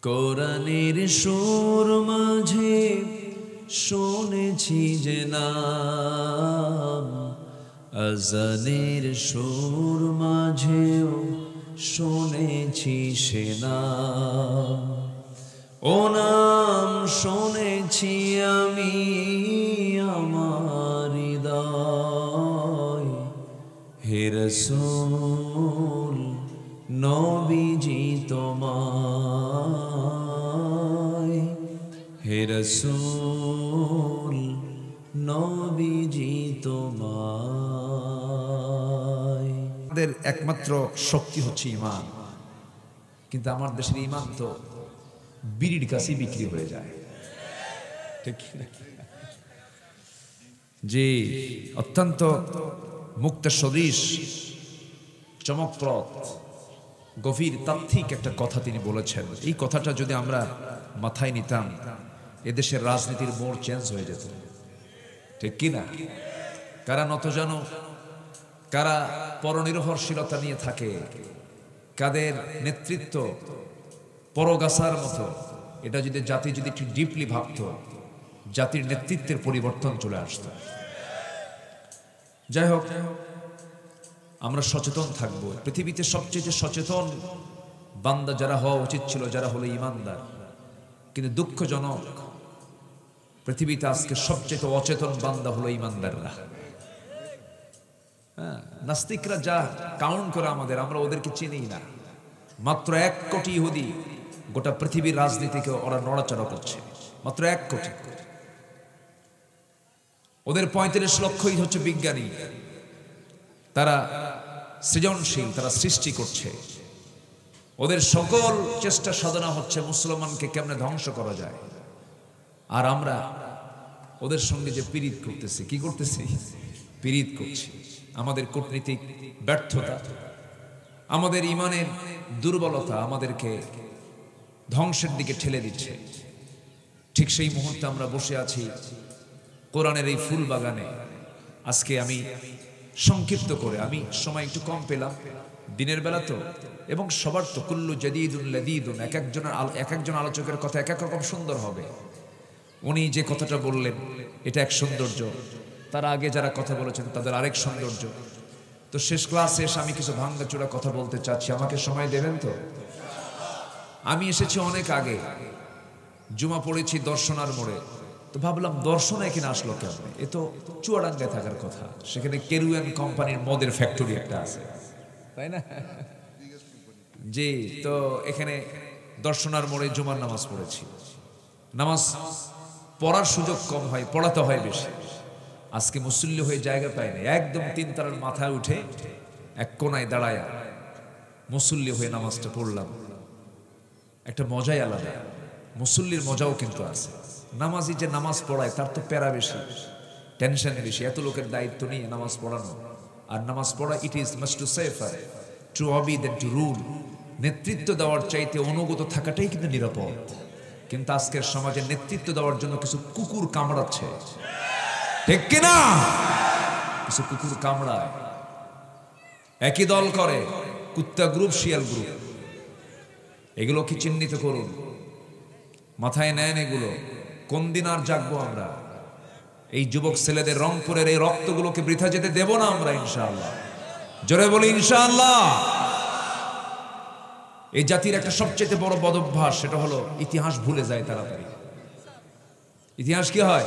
কোরআনের সুর মাঝে শুনেছি যে নাম, আজানের সুর মাঝেও শুনেছি সে নাম। ও নাম শুনেছি আমি আমার হৃদয়, হে রাসূল নবীজি তোমায়, হে রাসূল নবীজি তোমায়। আমাদের একমাত্র শক্তি হচ্ছে ঈমান, কিন্তু আমার দেশের ঈমান তো বিড়ির কাছে বিক্রি হয়ে যায়, ঠিক না? জি, অত্যন্ত মুক্ত সদৃশ চমকপ্রদ গভীর তাত্ত্বিক একটা কথা তিনি বলেছেন। এই কথাটা যদি আমরা মাথায় নিতাম, এদেশের রাজনীতির মোড় চেঞ্জ হয়ে যেত, ঠিক কি না? কারা নতজানু, কারা পরনির্ভরশীলতা নিয়ে থাকে, কাদের নেতৃত্ব পরগাছার মতো, এটা যদি জাতি যদি একটু ডিপলি ভাবত, জাতির নেতৃত্বের পরিবর্তন চলে আসত। যাই হোক, আমরা সচেতন থাকব। পৃথিবীতে সবচেয়ে সচেতন বান্দা যারা হওয়া উচিত ছিল, যারা হলো ঈমানদার। কিন্তু দুঃখজনক, পৃথিবীতে আজকে সবচেয়ে অচেতন বান্দা হলো ঈমানদাররা। হ্যাঁ, নাস্তিকরা যা কাউন্ট করে আমাদের, আমরা ওদেরকে চিনি না। মাত্র 1 কোটি ইহুদি গোটা পৃথিবীর রাজনীতিকে ওরা নড়াচড়া করছে, মাত্র 1 কোটি। ওদের 35 লক্ষই হচ্ছে বিজ্ঞানী, তারা সৃজনশীল, তারা সৃষ্টি করছে। ওদের সকল চেষ্টা সাধনা হচ্ছে মুসলমানকে কেমনে ধ্বংস করা যায়। আর আমরা ওদের সঙ্গে যে পীড়িত করতেছি, কি করতেছি? পীড়িত করছি। আমাদের কূটনীতিক ব্যর্থতা, আমাদের ঈমানের দুর্বলতা আমাদেরকে ধ্বংসের দিকে ঠেলে দিচ্ছে। ঠিক সেই মুহূর্তে আমরা বসে আছি কোরআনের এই ফুল বাগানে। আজকে আমি সংক্ষিপ্ত করে, আমি সময় একটু কম পেলাম দিনের বেলা তো, এবং সবার তো কুল্লু জাদীদুন লাদীদুন, এক একজন আলোচকের কথা এক এক রকম সুন্দর হবে। উনি যে কথাটা বললেন এটা এক সৌন্দর্য, তার আগে যারা কথা বলেছেন তাদের আরেক সৌন্দর্য। তো শেষ ক্লাসে এসে আমি কিছু ভাঙাচোরা কথা বলতে চাচ্ছি, আমাকে সময় দেবেন তো? আমি এসেছি অনেক আগে, জুমা পড়েছি দর্শনার মোড়ে। তো ভাবলাম দর্শন এখানে আসলো কেমন? এ তো চুয়াডাঙ্গায় থাকার কথা, সেখানে কেরুয়ান কোম্পানির মদের ফ্যাক্টরি একটা আছে, তাই না? জি, তো এখানে দর্শনার মোড়ে জুমার নামাজ পড়েছি। নামাজ পড়ার সুযোগ কম হয়, পড়াতে হয় বেশি। আজকে মুসল্লি হয়ে জায়গা পাই না, একদম 3 তারার মাথায় উঠে এক কোনায় দাঁড়ায় মুসল্লি হয়ে নামাজটা পড়লাম। একটা মজাই আলাদা, মুসল্লির মজাও কিন্তু আছে। নামাজি যে নামাজ পড়ায় তার তো প্যারা বেশি, টেনশন বেশি, এত লোকের দায়িত্ব নিয়ে নামাজ পড়ানো। আর নামাজ পড়া, it is must to safer to obey than to rule. নেতৃত্ব দেওয়ার চাইতে অনুগত থাকাটাই কিন্তু নিরাপদ। কিন্তু আজকের সমাজে নেতৃত্ব দেওয়ার জন্য কিছু কুকুর কামড়াচ্ছে, ঠিক কিনা? কিছু কুকুর কামড়ায়, একই দল করে, কুত্তা গ্রুপ, শিয়াল গ্রুপ। এগুলো কি চিহ্নিত করুন, মাথায় নেন এগুলো। কোন দিন আর জাগবো আমরা? এই যুবক ছেলেদের, রংপুরের এই রক্তগুলোকে বৃথা যেতে দেব না আমরা, ইনশাআল্লাহ। জোরে বলি ইনশাআল্লাহ। এই জাতির একটা সবচেয়ে বড় বদভ্যাস, সেটা হলো ইতিহাস ভুলে যায় তাড়াতাড়ি। ইতিহাস কি হয়?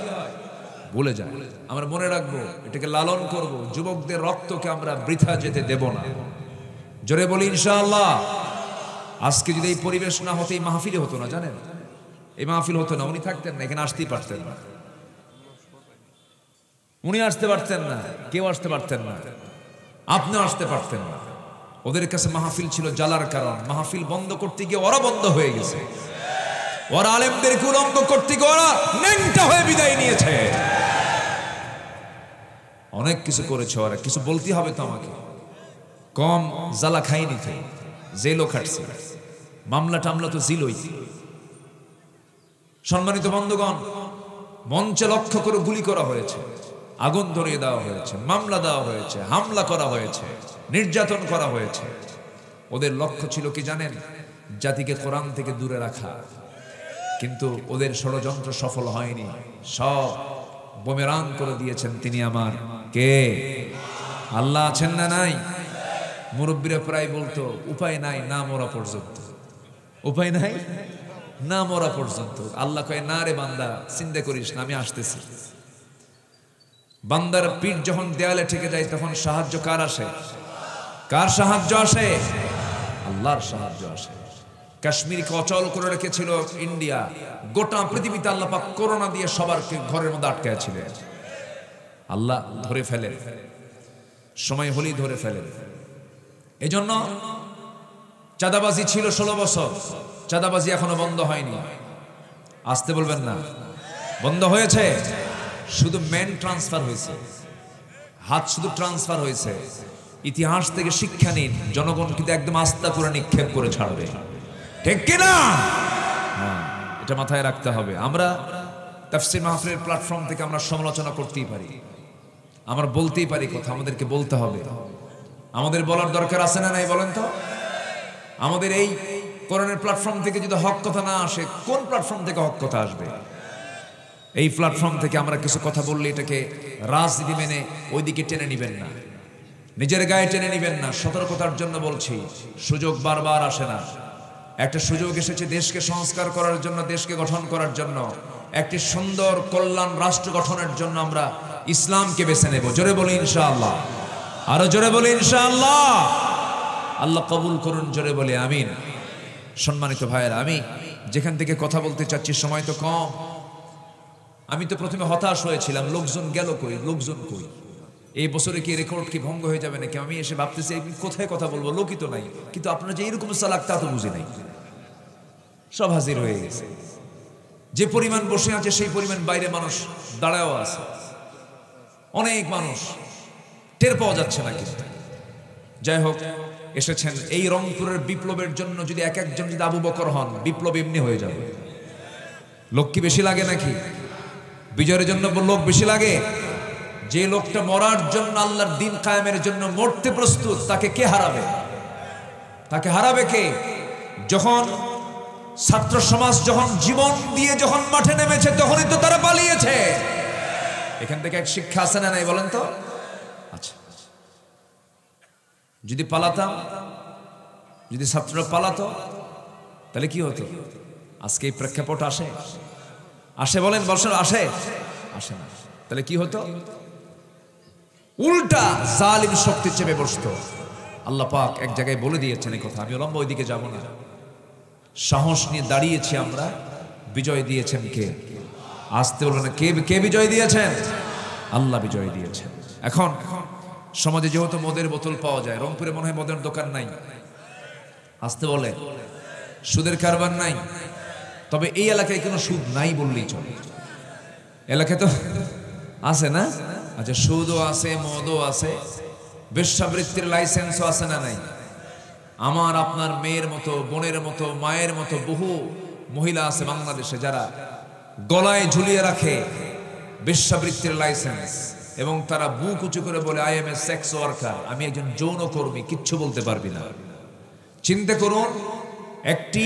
ভুলে যায়। আমরা মনে রাখবো, এটাকে লালন করব। যুবকদের রক্তকে আমরা বৃথা যেতে দেব না। জোরে বলি ইনশাআল্লাহ। আজকে যদি এই পরিবেশ না হতো, এই মাহফিলে হতো না, জানেন? এই মাহফিল হতো না, উনি থাকতেন না, এখানে আসতেই পারতেন না। উনি আসতে পারতেন না, কেউ আসতে পারতেন না, আপনি আসতে পারতেন না। ওদের কাছে মাহফিল ছিল জ্বালার কারণ। মাহফিল বন্ধ করতে গিয়ে ওরা বন্ধ হয়ে গেছে। ওরা আলেমদেরকে উলঙ্গ করতে গিয়ে ওরা ন্যাংটা হয়ে বিদায় নিয়েছে। অনেক কিছু করেছে ওরা, কিছু বলতে হবে তো আমাকে। কম জ্বালা খাইনি তো, জেলও খাটছে, মামলা টামলা তো জিলই। সম্মানিত বন্ধুগণ, মঞ্চে লক্ষ্য করে গুলি করা হয়েছে, আগুন ধরিয়ে দেওয়া হয়েছে, মামলা দেওয়া হয়েছে, হামলা করা হয়েছে, নির্যাতন করা হয়েছে। ওদের লক্ষ্য ছিল কি জানেন? জাতিকে কোরআন থেকে দূরে রাখা, কিন্তু ওদের ষড়যন্ত্র সফল হয়নি, সব বুমেরাং করে দিয়েছেন তিনি আমার কে? আল্লাহ আছেন না নাই? মুরব্বীরা প্রায় বলতো উপায় নাই না মরা পর্যন্ত, উপায় নাই না মরা পর্যন্ত। আল্লাহ কয় না রে বান্দা, চিন্তা করিস না, আমি আসতেছি। বান্দার পিঠ যখন দেয়ালে ঠেকে যায় তখন সাহায্য কার আসে? কার সাহায্য আসে? আল্লাহর সাহায্য আসে। কাশ্মীরকে অচল করে রেখেছিল ইন্ডিয়া, গোটা পৃথিবীতে আল্লাহ পাক করোনা দিয়ে সবারকে ঘরের মধ্যে আটকাইছিলেন। আল্লাহ ধরে ফেলেন, সময় হলেই ধরে ফেলেন। এজন্য চাঁদাবাজি ছিল 16 বছর, চাঁদাবাজি এখনো বন্ধ হয়নি। আসতে বলবেন না, বন্ধ হয়েছে, শুধু ম্যান ট্রান্সফার হয়েছে, হাত শুধু ট্রান্সফার হয়েছে। ইতিহাস থেকে শিক্ষা নিন, জনগণ কিন্তু একদম আস্থা করে নিক্ষেপ করে ছাড়বে, ঠিক কিনা? এটা মাথায় রাখতে হবে। আমরা তাফসীর মাহফিলের প্ল্যাটফর্ম থেকে আমরা সমালোচনা করতেই পারি, আমরা বলতেই পারি কথা, আমাদেরকে বলতে হবে। আমাদের বলার দরকার আছে না নাই বলেন তো? আমাদের এই কোরআনের প্ল্যাটফর্ম থেকে যদি হক কথা না আসে, কোন প্ল্যাটফর্ম থেকে হক কথা আসবে? এই প্ল্যাটফর্ম থেকে আমরা কিছু কথা বললে এটাকে রাজনীতি মেনে ওইদিকে টেনে নিবেন না, নিজের গায়ে টেনে নিবেন না। সতর্কতার জন্য বলছি, সুযোগ বারবার আসে না। একটা সুযোগ এসেছে দেশকে সংস্কার করার জন্য, দেশকে গঠন করার জন্য, একটি সুন্দর কল্যাণ রাষ্ট্র গঠনের জন্য আমরা ইসলামকে বেছে নেব। জোরে বলি ইনশাআল্লাহ, আরো জোরে বলি ইনশাআল্লাহ। আল্লাহ কবুল করুন, জোরে বলি আমিন। সম্মানিত ভাইয়েরা, আমি যেখান থেকে কথা বলতে চাচ্ছি, সময় তো কম। আমি তো প্রথমে হতাশ হয়েছিলাম, লোকজন গেল কই, লোকজন কই, এই বছরে কি রেকর্ড কি ভঙ্গ হয়ে যাবে নাকি? আমি এসে ভাবতেছি কোথায় কথা বলবো, লোকই তো নাই। কিন্তু আপনারা যে এরকম চালাক তা তো বুঝি নাই, সব হাজির হয়ে গেছে। যে পরিমাণ বসে আছে সেই পরিমাণ বাইরে মানুষ দাঁড়াও আছে, অনেক মানুষ, টের পাওয়া যাচ্ছে না কিন্তু। যাই হোক, এসেছেন। এই রংপুরের বিপ্লবের জন্য যদি এক একজন যদি আবু বকর হন, বিপ্লব এমনি হয়ে যাবে। লোক কি বেশি লাগে নাকি? বিজয়ের জন্য লোক বেশি লাগে? যে লোকটা মরার জন্য, আল্লাহর দ্বীন কায়েমের জন্য মরতে প্রস্তুত, তাকে কে হারাবে? তাকে হারাবে কে? যখন ছাত্র সমাজ যখন জীবন দিয়ে যখন মাঠে নেমেছে, তখনই তো তারা পালিয়েছে। এখান থেকে এক শিক্ষা আছে না নাই বলেন তো? আচ্ছা, যদি পালাতাম, যদি ছাত্ররা পালাতো, তাহলে কি হতো? আজকে এই প্রেক্ষাপট আসে? আসে বলেন, বর্ষণ আসে? আসে না। তাহলে কি হতো? উল্টা জালিম শক্তি চেপে বসতো। আল্লাহ পাক এক জায়গায় বলে দিয়েছেন এই কথা, আমি লম্বা ওইদিকে যাব না। সাহস নিয়ে দাঁড়িয়েছি আমরা, বিজয় দিয়েছেন কে? আসতে বলবেন না, কে বিজয় দিয়েছেন? আল্লাহ বিজয় দিয়েছেন। এখন সমাজে যেহেতু মদের বোতল পাওয়া যায়, রংপুরে মনে হয় মদের দোকান নাই, আসতে বলে সুদের কারবার নাই, তবে এই এলাকায় কোনো সুদ নাই বললেই চলে। এলাকায় তো আছে না? আচ্ছা, সুদও আছে, মদও আছে, বেশ্যাবৃত্তির লাইসেন্সও আছে না নাই? আমার আপনার মেয়ের মতো, বোনের মতো, মায়ের মতো বহু মহিলা আছে বাংলাদেশে যারা গলায় ঝুলিয়ে রাখে বেশ্যাবৃত্তির লাইসেন্স, এবং তারা বুক উঁচু করে বলে I M A sex worker, আমি একজন যৌনকর্মী, কিচ্ছু বলতে পারবি না। চিন্তা করুন, একটি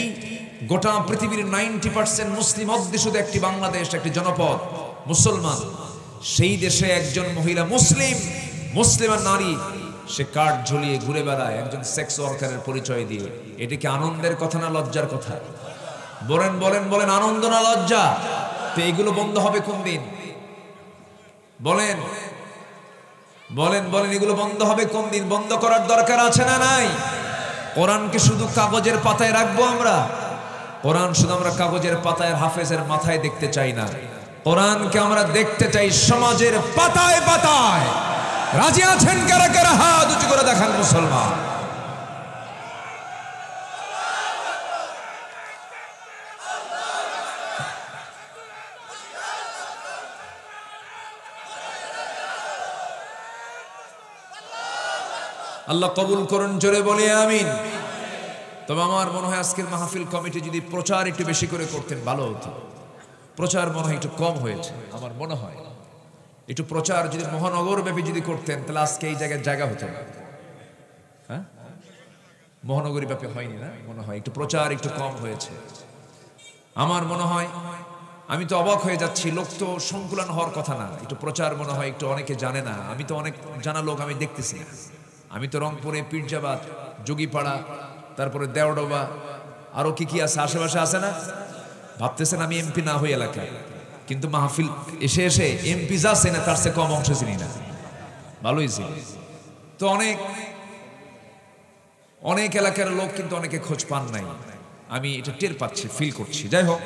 গোটা পৃথিবীর 90% মুসলিম অধ্যুষিত একটি বাংলাদেশ, একটি জনপদ মুসলমান, সেই দেশে একজন মহিলা মুসলিমা নারী, সে কার্ড ঝুলিয়ে ঘুরে বেড়ায় একজন সেক্স ওয়ার্কারের পরিচয় দিয়ে। এটা কি আনন্দের কথা না লজ্জার কথা? বলেন বলেন বলেন, আনন্দ না লজ্জা? তো এগুলো বন্ধ হবে কোন দিন? বলেন বলেন বলেন, এগুলো বন্ধ হবে কোন দিন? বন্ধ করার দরকার আছে না নাই? কোরআনকে শুধু কাগজের পাতায় রাখবো আমরা? কোরআন শুধু আমরা কাগজের পাতায় হাফেজের মাথায় দেখতে চাই না, কোরআনকে আমরা দেখতে চাই সমাজের পাতায় পাতায়। রাজি আছেন কারা কারা? হাত উঁচু করে দেখান মুসলমান। আল্লাহ কবুল করুন, জোরে বলি আমিন। তবে আমার মনে হয় আজকের মাহফিল কমিটি যদি প্রচার একটু বেশি করে করতেন ভালো হতো। প্রচার মনে হয় একটু কম হয়েছে, আমার মনে হয় একটু প্রচার যদি মহানগর ব্যাপী যদি করতেন, তাহলে আজকে এই জায়গায় জায়গা হতো না। হ্যাঁ, মহানগরী ব্যাপী হয়নি না, মনে হয় একটু প্রচার একটু কম হয়েছে আমার মনে হয়। আমি তো অবাক হয়ে যাচ্ছি, লোক তো সংকুলন হওয়ার কথা না, একটু প্রচার মনে হয় একটু অনেকে জানে না। আমি তো অনেক জানা লোক আমি দেখতেছি না। আমি তো রংপুরে পীরজাবাদ, যোগীপাড়া, তারপরে দেওডোবা, আরো কি কি আছে আশেপাশে আছে না। ভাবতেছেন আমি এমপি না হই এলাকায়, কিন্তু মাহফিল এসে এসে এমপি যা চেনে তার চেয়ে কম অংশ চিনি না, ভালোই চিনি। তো অনেক অনেক এলাকার লোক কিন্তু অনেকে খোঁজ পান নাই, আমি এটা টের পাচ্ছি, ফিল করছি। যাই হোক,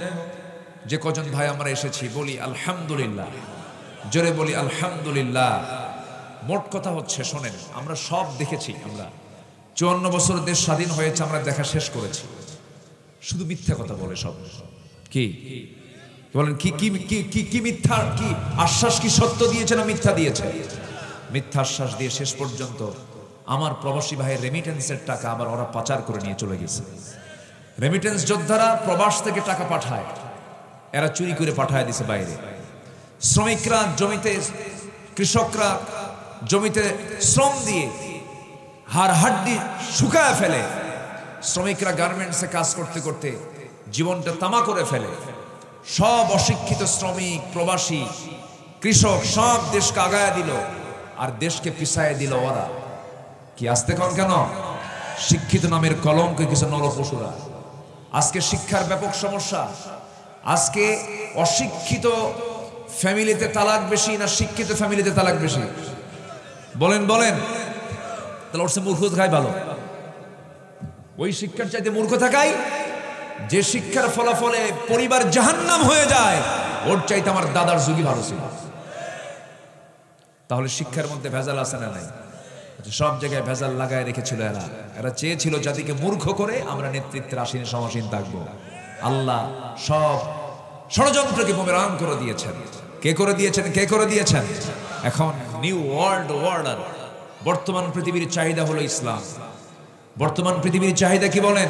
যে কজন ভাই আমরা এসেছি বলি আলহামদুলিল্লাহ, জোরে বলি আলহামদুলিল্লাহ। মোট কথা হচ্ছে শোনেন, আমরা সব দেখেছি, আমরা 54 বছর দেশ স্বাধীন হয়েছে, আমরা দেখা শেষ করেছি। শুধু মিথ্যা কথা বলে সব। কি বলেন, কি কি কি কি মিথ্যা, কি আশ্বাস, কি সত্য দিয়েছে না মিথ্যা দিয়েছে? মিথ্যা আশ্বাস দিয়ে শেষ পর্যন্ত আমার প্রবাসী ভাইয়ের রেমিটেন্সের টাকা আবার ওরা পাচার করে নিয়ে চলে গেছে। রেমিটেন্স যোদ্ধারা প্রবাস থেকে টাকা পাঠায়, এরা চুরি করে পাঠায় দিছে বাইরে। শ্রমিকরা জমিতে, কৃষকরা জমিতে শ্রম দিয়ে হাড় হাড্ডি শুকায় ফেলে, শ্রমিকরা গার্মেন্টসে কাজ করতে করতে জীবনটা তামা করে ফেলে। সব অশিক্ষিত শ্রমিক, প্রবাসী, কৃষক সব দেশকে আগায়া দিল, আর দেশকে পিছায় দিল ওরা। কি আসতে কন কেন? শিক্ষিত নামের কলঙ্ক কিছু নরপশুরা। আজকে শিক্ষার ব্যাপক সমস্যা। আজকে অশিক্ষিত ফ্যামিলিতে তালাক বেশি না শিক্ষিত ফ্যামিলিতে তালাক বেশি? বলেন বলেন। তাহলে ওর সে মূর্খ থাকাই ভালো। ওই শিক্ষার চাইতে মূর্খ থাকাই, যে শিক্ষার ফলাফলে পরিবার জাহান্নাম হয়ে যায়, ওর চাইতে আমার দাদার যুগই ভালো ছিল। তাহলে শিক্ষার মধ্যে ভেজাল আছে না নাই? সব জায়গায় ভেজাল লাগায় রেখেছিল এরা। এরা চেয়েছিল জাতিকে মূর্খ করে আমরা নেতৃত্বের আসীন সমাসীন থাকবো। আল্লাহ সব ষড়যন্ত্রকে বুমেরাং করে দিয়েছেন। কে করে দিয়েছেন? কে করে দিয়েছেন? এখন নিউ ওয়ার্ল্ড অর্ডার, বর্তমান পৃথিবীর চাহিদা হলো ইসলাম। বর্তমান পৃথিবীর চাহিদা কি বলেন?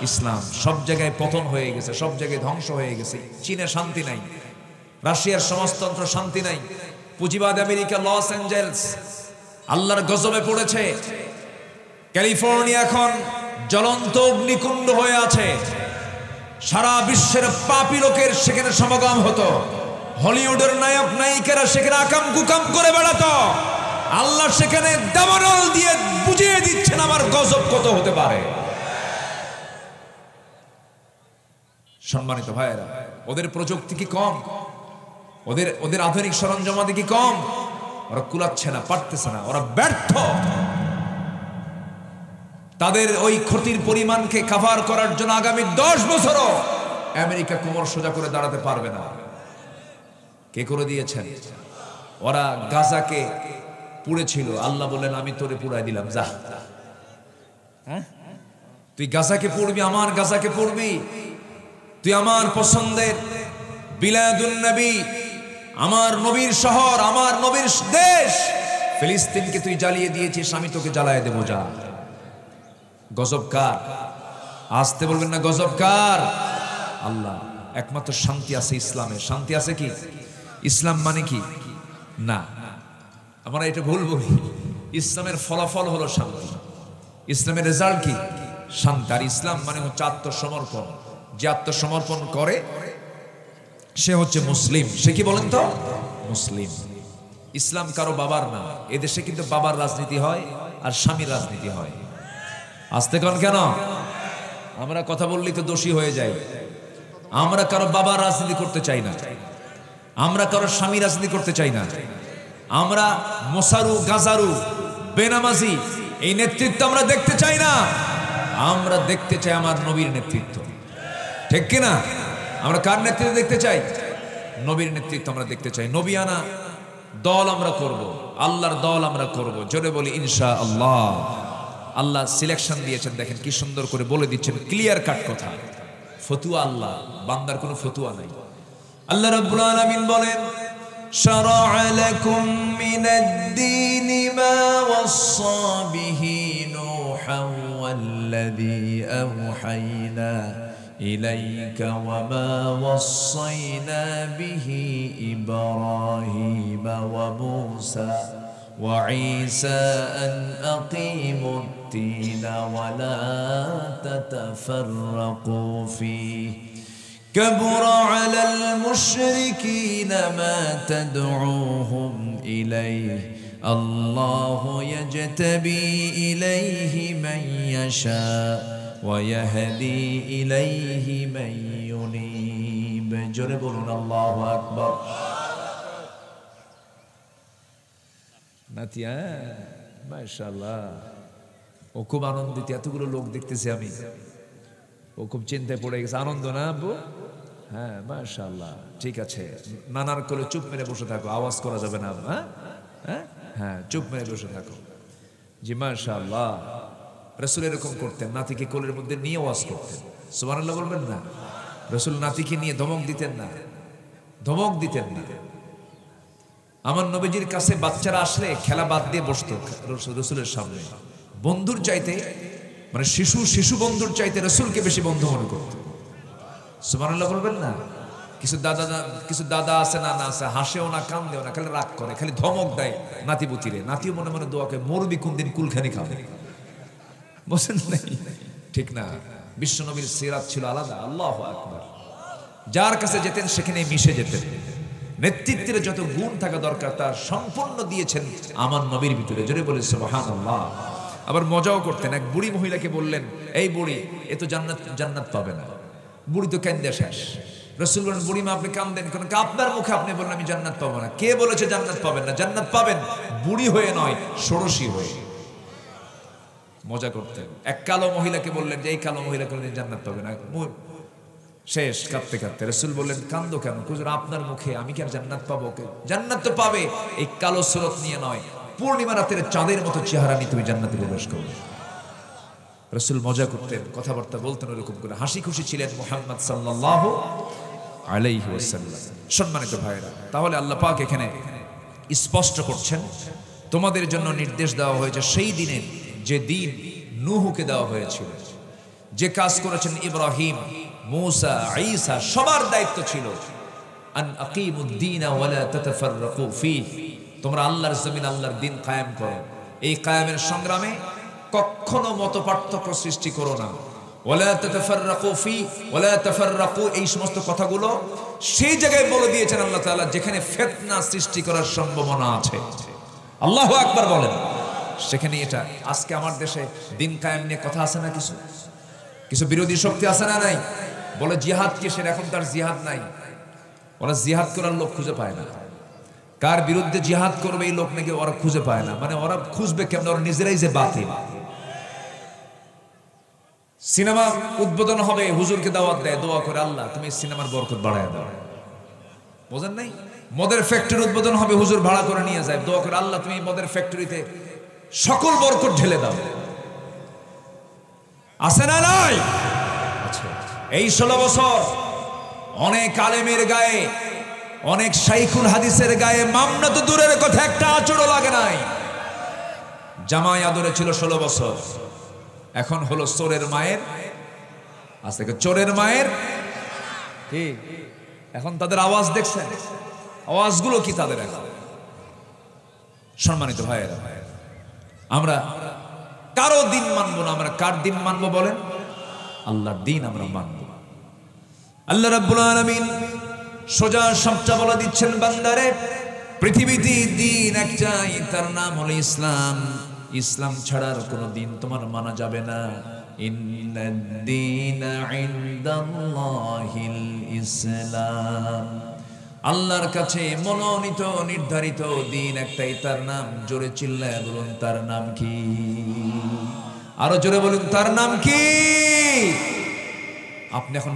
ইসলাম। সব জায়গায় পতন হয়ে গেছে, সব জায়গায় ধ্বংস হয়ে গেছে। চীনে শান্তি নাই, রাশিয়ার সমাজতন্ত্র শান্তি নাই, পুঁজিবাদ আমেরিকা, লস অ্যাঞ্জেলস আল্লাহর গজবে পড়েছে। ক্যালিফোর্নিয়া এখন জ্বলন্ত অগ্নিকুণ্ড হয়ে আছে। সারা বিশ্বের পাপী লোকের সেখানে সমাগম হতো। হলিউডের নায়ক নায়িকারা সেখানে আকাম কুকাম করে বেড়াতো। আল্লাহ সেখানে দাবানল দিয়ে বুঝিয়ে দিচ্ছেন আমার গজব কত হতে পারে। সম্মানিত ভাইয়েরা, ওদের প্রযুক্তি কি কম? ওদের আধুনিক সরঞ্জামাদি কি কম? ওরা কুলাচ্ছে না, পারতেছে না, ওরা ব্যর্থ। তাদের ওই ক্ষতির পরিমাণকে কভার করার জন্য আগামী 10 বছরও আমেরিকা কোমর সোজা করে দাঁড়াতে পারবে না। কে করে দিয়েছেন? ওরা গাজাকে পুড়েছিল, আল্লাহ বললেন আমি তোরে পুড়াই দিলাম, যা তুই গাজাকে পড়বি, আমার গাজাকে পড়বি, তুই আমার পছন্দের বিলাদুন নবী, আমার নবীর শহর, আমার নবীর দেশ ফিলিস্তিনকে তুই জ্বালিয়ে দিয়েছিস, আমি তোকে জ্বালায় দেবো, যা। গজব কার? আসতে বলবেন না, গজব কার? আল্লাহ। একমাত্র শান্তি আছে ইসলামে। শান্তি আছে কি? ইসলাম মানে কি? না, আমরা এটা ভুল বলি। ইসলামের ফলাফল হলো শান্তি, ইসলামের রেজাল্ট কি? শান্তি। আর ইসলাম মানে হচ্ছে আত্মসমর্পণ। যে আত্মসমর্পণ করে সে হচ্ছে মুসলিম। সে কি বলেন তো? মুসলিম। ইসলাম কারো বাবার না। এদেশে কিন্তু বাবার রাজনীতি হয় আর স্বামীর রাজনীতি হয়। আসতে কন কেন? আমরা কথা বললেই তো দোষী হয়ে যাই। আমরা কারো বাবার রাজনীতি করতে চাই না, আমরা কারো স্বামী রাজনীতি করতে চাই না। আমরা মোসারু, গাজারু, বেনামাজি এই নেতৃত্ব আমরা দেখতে চাই না। আমরা দেখতে চাই আমার নবীর নেতৃত্ব। ঠিক কিনা? আমরা কার নেতৃত্ব দেখতে চাই? নবীর নেতৃত্ব আমরা দেখতে চাই। নবিয়ানা দল আমরা করব, আল্লাহর দল আমরা করব। জোরে বলি ইনশাআল্লাহ। আল্লাহ সিলেকশন দিয়েছেন, দেখেন কি সুন্দর করে বলে দিচ্ছেন, ক্লিয়ার কাট কথা। ফতুয়া আল্লাহ, বান্দার কোনো ফতুয়া নাই। আল্লাহ রাব্বুল আলামিন বলেন, শারা'a লাকুম মিনাদ-দীনি মা ওয়াসসা বিহি নূহান ওয়াল্লাযী আওহায়না ইলাইকা ওয়া মা ওয়াসাইনা বিহি ইব্রাহিমা ওয়া মূসা وعيسى أن أقيموا الدين ولا تتفرقوا فيه كبر على المشركين ما تدعوهم إليه الله يجتبي إليه من يشاء ويهدي إليه من ينيب جربون الله أكبر নাতিয়া মাশাআল্লাহ ও খুব আনন্দিত এতগুলো লোক দেখতেছি আমি ও খুব চিন্তায় পড়ে গেছে আনন্দ না আব্বু হ্যাঁ মাশাআল্লাহ ঠিক আছে নানার কোলে চুপ মেরে বসে থাকো আওয়াজ করা যাবে না হ্যাঁ হ্যাঁ হ্যাঁ চুপ মেরে বসে থাকো জি মাশাআল্লাহ রাসূল এরকম করতেন নাতিকে কোলের মধ্যে নিয়ে ওয়াজ করতেন সুবহানাল্লাহ বলবেন না রাসূল নাতিকে নিয়ে ধমক দিতেন না আমার নবীজির কাছে বাচ্চারা আসলে খেলা বাদ দিয়ে বসতো রাসূলের সামনে বন্ধুর চাইতে মানে শিশু বন্ধুর চাইতে রাসূলকে বেশি বন্ধু মনে করত সুবহানাল্লাহ বলবেন না কিছু দাদা আছে না আছে হাসেও না কান্দেও না খালি রাগ করে খালি ধমক দেয় নাতিপুতিরে নাতিও মনে মনে দোয়া করে মরবি কোন দিন কুলখানি খাবে বুঝেন নাই ঠিক না বিশ্ব নবীর সিরাত ছিল আলাদা আল্লাহু আকবার যার কাছে যেতেন সেখানে মিশে যেতেন নেতৃত্বের যত গুণ থাকা দরকার তার সম্পূর্ণ দিয়েছেন আমার নবীর ভিতরে জোরে বলে সুবহানাল্লাহ আবার মজাও করতেন এক বুড়ি মহিলাকে বললেন এই বুড়ি এ তো জান্নাত পাবে না বুড়ি তো কান্দে শেষ রাসূল বলেন বুড়ি মা আপনি কাঁদেন কেন আপনার মুখে আপনি বললেন আমি জান্নাত পাবো না কে বলেছে জান্নাত পাবেন না জান্নাত পাবেন বুড়ি হয়ে নয় ষোড়শী হয়ে মজা করতেন এক কালো মহিলাকে বললেন যে এই কালো মহিলা কোনদিন জান্নাত পাবে না শেষ কাঁদতে কাঁদতে রাসূল বললেন কান্দো কেন হুজুর আপনার মুখে আমি কি আর জান্নাত পাবো জান্নাত তো পাবে এই কালো সুরত নিয়ে নয় পূর্ণিমা রাতের চাঁদের মতো চেহারা নিয়ে তুমি জান্নাতে প্রবেশ করবে রাসূল মজা করতেন কথাবার্তা বলতেন এরকম করে হাসি খুশি ছিলেন মুহাম্মদ সাল্লাল্লাহু আলাইহি ওয়াসাল্লাম সম্মানিত ভাইরা তাহলে আল্লাহ পাক এখানে স্পষ্ট করছেন তোমাদের জন্য নির্দেশ দেওয়া হয়েছে সেই দিনে যে দিন নূহকে দেওয়া হয়েছিল যে কাজ করেছেন ইব্রাহিম মুসা ঈসা সবার দায়িত্ব ছিল আন আকিমুদ্দিন ওয়া লা তাতাফাররাকু ফীহি তোমরা আল্লাহর জমিন আল্লাহর দ্বীন কায়েম করো এই কায়েমের সংগ্রামে কখনো মতপার্থক্য সৃষ্টি করো না ওয়া লা তাতাফাররাকু ফীহি ওয়া লা তাফাররাকু এই সমস্ত কথাগুলো সেই জায়গায় বলে দিয়েছেন আল্লাহ তাআলা যেখানে ফিতনা সৃষ্টি করার সম্ভাবনা আছে আল্লাহু আকবার বলেন সেখানে এটা আজকে আমার দেশে দ্বীন কায়েম নিয়ে কথা আছে না কিছু বিরোধী শক্তি আছে না নাই বলে জিহাদ কিসের এখন তার জিহাদ নাই ওরা জিহাদ করার লোক খুঁজে পায় না কার বিরুদ্ধে জিহাদ করবে এই লোক নাকি ওরা খুঁজে পায় না মানে ওরা খুঁজবে কেমন ওরা নিজেরাই যে বাতিল সিনেমা উদ্বোধন হবে হুজুরকে দাওয়াত দেয় দোয়া করে আল্লাহ তুমি সিনেমার বরকত বাড়ায় দাও বোঝেন নাই মদের ফ্যাক্টরি উদ্বোধন হবে হুজুর ভাড়া করে নিয়ে যায় দোয়া করে আল্লাহ তুমি মদের ফ্যাক্টরিতে সকল বরকত ঢেলে দাও আছে না নাই এই 16 বছর অনেক আলেমের গায়ে অনেক শাইখুল হাদিসের গায়ে মামলা তো দূরের কথা একটা আঁচড়ও লাগে নাই জামাই আদরে ছিল 16 বছর এখন হলো চোরের মায়ের আজকে চোরের মায়ের কি এখন তাদের আওয়াজ দেখছেন আওয়াজগুলো কি তাদের এখন সম্মানিত ভাইয়েরা আমরা কারো দিন মানবো না আমরা কার দিন মানবো বলেন আল্লাহর দিন আমরা মানবো আল্লাহ রাব্বুল আলামিন সোজা সবটা বলে দিচ্ছেন বান্দারে পৃথিবীতে দিন একটাই তার নাম হলো ইসলাম ইসলাম ছাড়ার কোনো দিন তোমার মানা যাবে না ইন্নাদ দীনা ইনদাল্লাহিল ইসলাম আল্লাহর কাছে মনোনীত নির্ধারিত দিন একটাই তার নাম জোরে চিল্লায় বলুন তার নাম কি আরো জোরে বলুন তার নাম কি আপনি এখন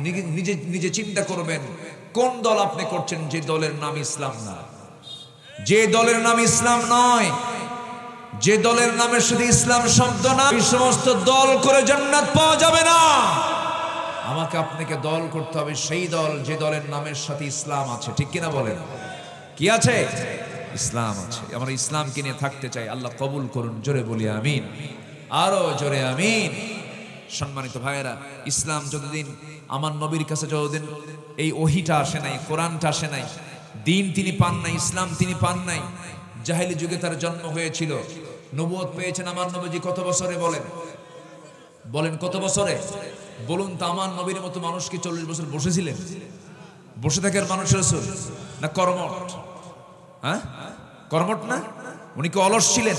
নিজে চিন্তা করবেন কোন দল আপনি করছেন যে দলের নাম ইসলাম না যে দলের নাম ইসলাম নয় যে দলের নামের সাথে ইসলাম শব্দ না এই সমস্ত দল করে জান্নাত পাওয়া যাবে না আমাকে আপনাকে দল করতে হবে সেই দল যে দলের নামের সাথে ইসলাম আছে ঠিক কিনা বলেন কি আছে ইসলাম আছে আমরা ইসলামকে নিয়ে থাকতে চাই আল্লাহ কবুল করুন জোরে বলি আমিন আরো জোরে আমিন সম্মানিত ভাইয়েরা ইসলাম যতদিন আমার নবীর কাছে যতদিন এই ওহিটা আসে নাই কোরআনটা আসে নাই দিন তিনি পান নাই ইসলাম তিনি পান নাই জাহেলি যুগে তার জন্ম হয়েছিল। নবুয়ত পেয়েছেন আমার নবীজি কত বছরে বলেন? বলেন কত বছরে? বলুন তো, আমার নবীর মতো মানুষ কি 40 বছর বসেছিলেন? বসে থাকার মানুষ রাসূল না কর্মঠ? হ্যাঁ, কর্মঠ না? উনি কি অলস ছিলেন?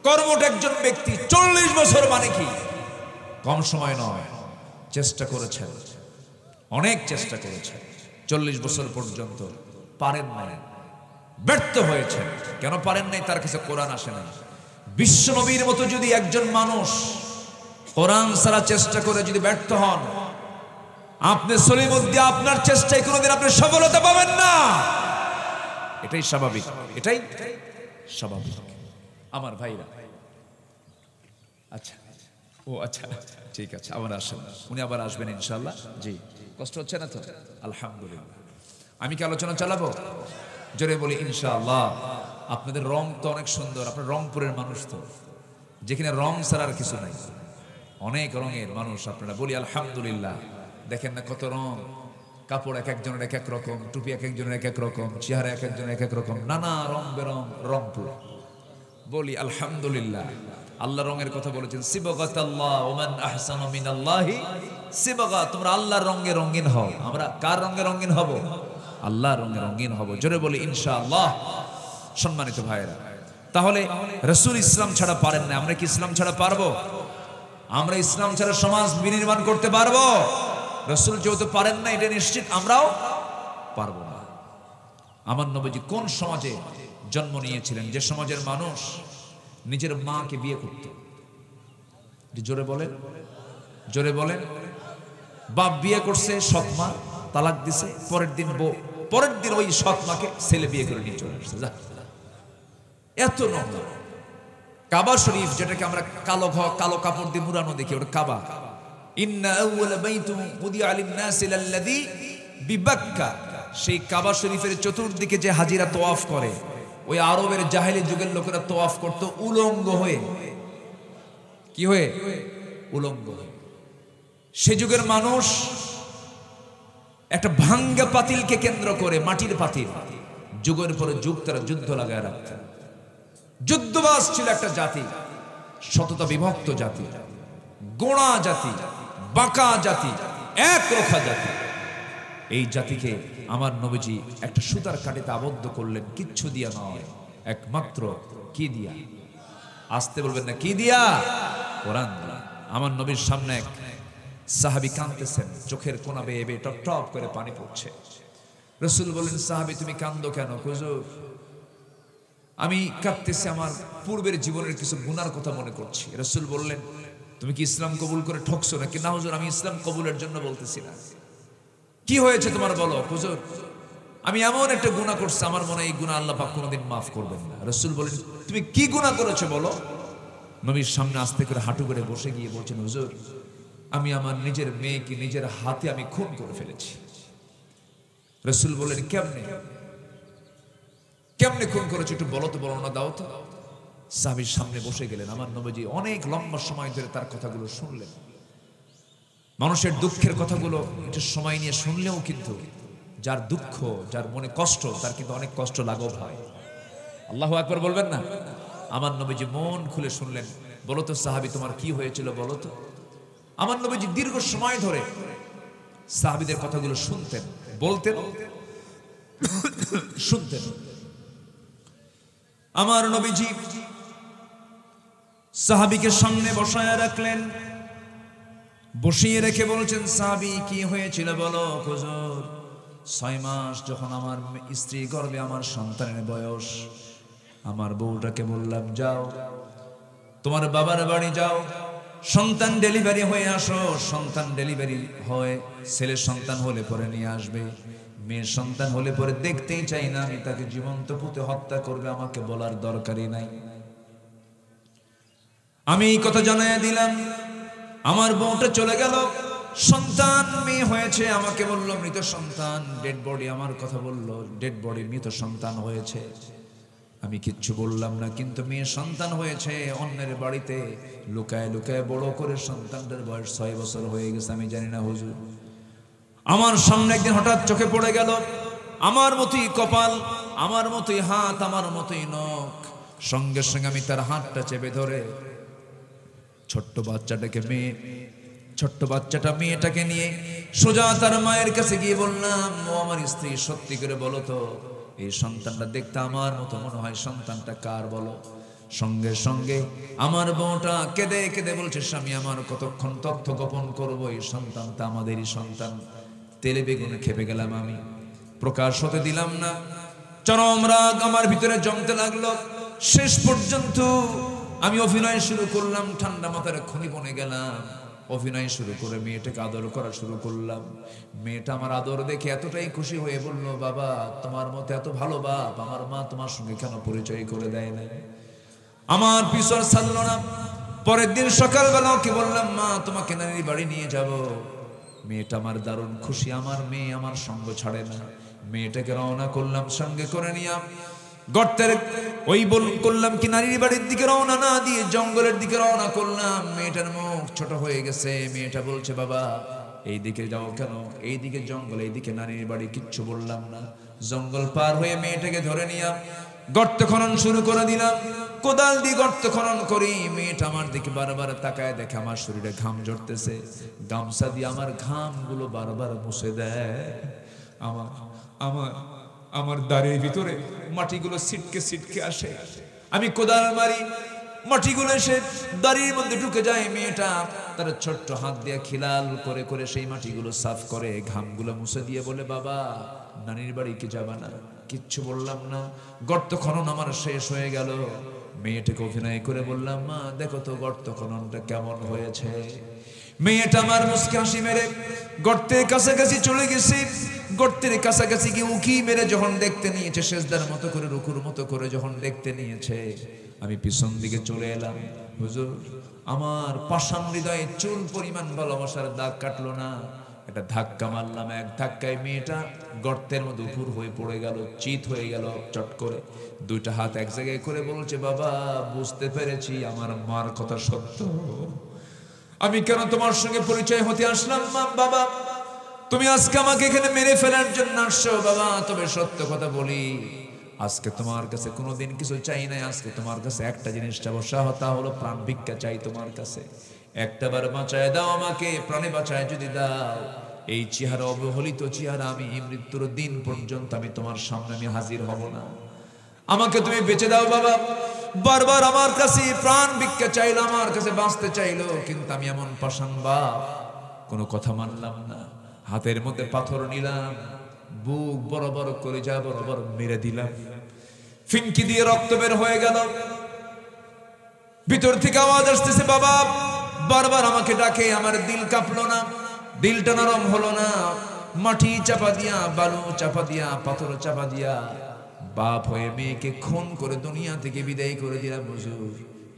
কর্মঠ একজন ব্যক্তি 40 বছর মানে কি কম সময় নয়। চেষ্টা করেছেন, অনেক চেষ্টা করেছেন, 40 বছর পর্যন্ত পারেন নাই, ব্যর্থ হয়েছেন। কেন পারেন নাই? তার কাছে কোরআন আসে নাই। বিশ্ব নবীর মতো যদি একজন মানুষ কোরআন ছাড়া চেষ্টা করে যদি ব্যর্থ হন, আপনি সলিমুদ্দি আপনার চেষ্টায় কোনোদিন আপনি সফলতা পাবেন না। এটাই স্বাভাবিক, এটাই স্বাভাবিক আমার ভাইরা। আচ্ছা, ও আচ্ছা, ঠিক আছে, আবার আসেন। উনি আবার আসবেন ইনশাআল্লাহ। জি, কষ্ট হচ্ছে না তো? আলহামদুলিল্লাহ। আমি কি আলোচনা চালাবো? জোরে বলি ইনশাআল্লাহ। আপনাদের রং তো অনেক সুন্দর, আপনার রংপুরের মানুষ তো, যেখানে রং ছাড়া আর কিছু নাই, অনেক রঙের মানুষ আপনারা। বলি আলহামদুলিল্লাহ। দেখেন না কত রং, কাপড় এক একজনের এক এক রকম, টুপি এক একজনের এক এক রকম, চেহারা এক একজনের এক এক রকম, নানা রং বেরং রংপুর। বলি আলহামদুলিল্লাহ। আল্লাহ রঙের কথা বলেছেন, সিবগাতাল্লাহ ওয়া মান আহসানু মিনাল্লাহি সিবগা। তোমরা আল্লাহর রঙে রঙিন হও। আমরা কার রঙে রঙিন হব? আল্লাহর রঙে রঙিন হব। জোরে বলি ইনশাআল্লাহ। সম্মানিত ভাইয়েরা, তাহলে রাসূল ইসলাম ছাড়া পারেন না, আমরা কি ইসলাম ছাড়া পারবো? আমরা ইসলাম ছাড়া সমাজ বিনির্মাণ করতে পারবো? রাসূল যেহেতু পারেন না, এটা নিশ্চিত আমরাও পারবো না। আমার নবীজি কোন সমাজে জন্ম নিয়েছিলেন, যে সমাজের মানুষ নিজের মাকে বিয়ে করত? জোরে বলেন, জোরে বলেন। বাপ বিয়ে করছে, সৎ মা তালাক দিছে, পরের দিন ওই সৎ মাকে ছেলে বিয়ে করে নিয়ে চলে আসছে। এত নোংরা। কাবা শরীফ, যেটাকে আমরা কালো কাপড় দিয়ে মুড়ানো দেখি, ওটা কাবা। ইন্না আউওয়ালা বাইতুম উদিআ লিন-নাসি লাল্লাযী বিবাক্কা। সেই কাবা শরীফের চতুর্দিকে যে হাজিরা তোয়াফ করে, ওই আরবের জাহেলি যুগের লোকেরা তোয়াফ করত উলঙ্গ হয়ে। কি হয়ে? উলঙ্গ হয়ে। সে যুগের মানুষ একটা ভাঙ্গা পাতিলকে কেন্দ্র করে, মাটির পাতিল, যুগের পরে যুগ তারা যুদ্ধ লাগায় রাখত। যুদ্ধবাজ ছিল একটা জাতি, শততা বিভক্ত জাতি, গোড়া জাতি, বাঁকা জাতি, একরোখা জাতি। এই জাতিকে আমার নবীজি একটা সুতার কাঠিতে আবদ্ধ করলেন, কিচ্ছু দিয়া নয়, একমাত্র কি দিয়া? আসতে বলবেন না, কি দিয়া? কোরআন দিয়া। আমার নবীর সামনে এক সাহাবী কাঁদতেছেন, চোখের কোনা বেয়ে বেয়ে টপ টপ করে পানি পড়ছে। রাসূল বলেন, সাহাবী তুমি কাঁদো কেন? হুজুর আমি কাঁদতেছি, আমার পূর্বের জীবনের কিছু গুনার কথা মনে করছি। রাসূল বললেন, তুমি কি ইসলাম কবুল করে ঠকছো নাকি? না হুজুর, আমি ইসলাম কবুলের জন্য বলতেছি না। কি হয়েছে তোমার বলো? হুজুর আমি এমন একটা গুনাহ করছি, আমার মনে হয় এই গুনাহ আল্লাহ পাক কোনোদিন মাফ করবেন না। রাসূল বলেন, তুমি কি গুনাহ করেছো বলো? নবীর সামনে আস্তে করে হাঁটু করে বসে গিয়ে বলছেন, হুজুর আমি আমার নিজের মেয়েকে নিজের হাতে আমি খুন করে ফেলেছি। রাসূল বলেন, কেমনে কেমনে খুন করেছো একটু বলো তো, বর্ণনা দাও তো। সাহাবীর সামনে বসে গেলেন। আমার নবীজি অনেক লম্বা সময় ধরে তার কথাগুলো শুনলেন। মানুষের দুঃখের কথাগুলো একটু সময় নিয়ে শুনলেও কিন্তু যার দুঃখ, যার মনে কষ্ট, তার কিন্তু অনেক কষ্ট লাঘব হয়। আল্লাহু আকবার বলবেন না? আমার নবীজি মন খুলে শুনলেন। বলো তো সাহাবী, তোমার কি হয়েছিল বলো তো। আমার নবীজি দীর্ঘ সময় ধরে সাহাবীদের কথাগুলো শুনতেন, বলতেন, শুনতেন। আমার নবীজি সাহাবীকে সামনে বসায় রাখলেন। বসিয়ে রেখে বলছেন, সাহাবী কি হয়েছিল বলো। হুজুর 6 মাস যখন আমার স্ত্রী গর্ভে আমার সন্তানের বয়স, আমার বউটাকে বললাম, যাও তোমার বাবার বাড়ি যাও, সন্তান ডেলিভারি হয়ে আসো। সন্তান ডেলিভারি হয়, ছেলের সন্তান হলে পরে নিয়ে আসবে। মেয়ের সন্তান হলে পরে দেখতেই চাই না, আমি তাকে জীবন্ত পুঁতে হত্যা করবে, আমাকে বলার দরকারই নাই। আমি এই কথা জানাইয়া দিলাম। আমার বউটা চলে গেল, সন্তান মেয়ে হয়েছে, আমাকে বলল মৃত সন্তান, ডেড বডি। আমার কথা বলল, ডেড বডি, মৃত সন্তান হয়েছে। আমি কিচ্ছু বললাম না, কিন্তু মেয়ে সন্তান হয়েছে অন্যের বাড়িতে, লুকায় লুকায় বড় করে সন্তানটার বয়স 6 বছর হয়ে গেছে, আমি জানি না হুজুর। আমার সামনে একদিন হঠাৎ চোখে পড়ে গেল, আমার মতোই কপাল, আমার মতোই হাত, আমার মতোই নখ। সঙ্গে সঙ্গে আমি তার হাতটা চেপে ধরে ছোট্ট বাচ্চাটা মেয়েটাকে নিয়ে সোজা তার মায়ের কাছে গিয়ে বললাম, ও আমার স্ত্রী, সত্যি করে বলো তো, এই সন্তানটা দেখতে আমার মতো মনে হয়, সন্তানটা কার বলো। সঙ্গে সঙ্গে আমার বউটা কেঁদে কেঁদে বলছে, স্বামী আমার কতক্ষণ তথ্য গোপন করবো, এই সন্তানটা আমাদেরই সন্তান। তেলে বেগুনে খেপে গেলাম আমি, প্রকাশ হতে দিলাম না। চরম রাগ আমার ভিতরে জমতে লাগলো। শেষ পর্যন্ত আমি অভিনয় শুরু করলাম, ঠান্ডা মাথার খনি বনে গেলাম, অভিনয় শুরু করে মেয়েটাকে আদর করা শুরু করলাম। মেয়েটা আমার আদর দেখে এতটাই খুশি হয়ে বলল, বাবা তোমার মতো এত ভালো বাপ আমার মা তোমার সঙ্গে কেন পরিচয় করে দেয় না। আমার পিছন ছাড়ল না। পরের দিন সকালবেলা ওকে বললাম, মা তোমাকে নানির বাড়ি নিয়ে যাব। মেয়েটা আমার দারুণ খুশি, আমার মেয়ে আমার সঙ্গ ছাড়ে না। মেয়েটাকে রওনা করলাম সঙ্গে করে নিয়ে গর্তের করলাম কি নানির বাড়ির দিকে রওনা না দিয়ে জঙ্গলের দিকে রওনা করলাম। মেয়েটার মুখ ছোট হয়ে গেছে। মেয়েটা বলছে, বাবা এই দিকে যাও কেন? এই দিকে জঙ্গল, এই দিকে নানির বাড়ি। কিচ্ছু বললাম না। জঙ্গল পার হয়ে মেয়েটাকে ধরে নিয়ে গর্ত খনন শুরু করে দিলাম। কোদাল দিয়ে গর্ত খনন করি। মেয়েটা আমার দিকে বারবার তাকায়, দেখে আমার শরীরে ঘাম ঝরতেছে। গামছা দিয়ে আমার ঘামগুলো বারবার মুছে দেয়। আমার দাঁড়ের ভিতরে মাটিগুলো ছিটকে ছিটকে আসে। আমি কোদাল মারি, মাটিগুলো এসে দাঁড়ির মধ্যে ঢুকে যায়। মেয়েটা তার ছোট্ট হাত দিয়ে খিলাল করে করে সেই মাটিগুলো সাফ করে, ঘামগুলো মুছে দিয়ে বলে, বাবা নানির বাড়ি কি যাবা না? কিচ্ছু বললাম না। গর্ত খনন আমার শেষ হয়ে গেল। মেয়েটাকে অভিনয় করে বললাম, মা দেখো তো গর্ত খননটা কেমন হয়েছে। মেয়েটা আমার মুচকি হাসি মেরে গর্তের কাছাকাছি চলে গেছে। গর্তের কাছাকাছি গিয়ে উকি মেরে যখন দেখতে নিয়েছে, সেজদার মতো করে রুকুর মতো করে যখন দেখতে নিয়েছে, আমি পিছন দিকে চলে এলাম। হুজুর, আমার পাষাণ হৃদয়ে চুল পরিমাণ ভালোবাসার দাগ কাটলো না। একটা ধাক্কা মারলাম, এক ধাক্কায় মেয়েটা গর্তের মধ্যে উপর হয়ে পড়ে গেল, চিত হয়ে গেল চট করে। দুইটা হাত এক জায়গায় করে বলছে, বাবা বুঝতে পেরেছি আমার মার কথা সত্য। আমি কেন তোমার সঙ্গে পরিচয় হতে আসলাম মা? বাবা তুমি আজকে আমাকে এখানে মেরে ফেলার জন্য আসছো বাবা। তবে সত্য কথা বলি, আজকে তোমার কাছে কোনোদিন কিছু চাই নাই। আজকে তোমার কাছে একটা জিনিস চাবো, তা হলো প্রাণ ভিক্ষা চাই তোমার কাছে। একটাবার বাঁচায় দাও আমাকে, প্রাণে বাঁচায় যদি দাও, এই চেহারা, অবহেলিত চেহারা, আমি মৃত্যুর দিন পর্যন্ত আমি তোমার সামনে আমি হাজির হব না। আমাকে তুমি বেঁচে দাও বাবা। বারবার আমার কাছে প্রাণ ভিক্ষা চাইলো, আমার কাছে বাঁচতে চাইলো, কিন্তু আমি এমন পাষাণ বাপ, কোনো কথা মানলাম না। হাতের মধ্যে পাথর নিলাম, বুক বড় বড় করে যা বড় বড় মেরে দিলাম। ফিনকি দিয়ে রক্ত বের হয়ে গেল। ভিতর থেকে আওয়াজ আসতেছে, বাবা বারবার আমাকে ডাকে। আমার দিল কাঁপলো না, দিলটা নরম হলো না। মাটি চাপা দিয়া, বালু চাপা দিয়া, পাথর চাপা দিয়া বাপ হয়ে মেয়েকে খুন করে দুনিয়া থেকে বিদায় করে দিলাম। হুজুর,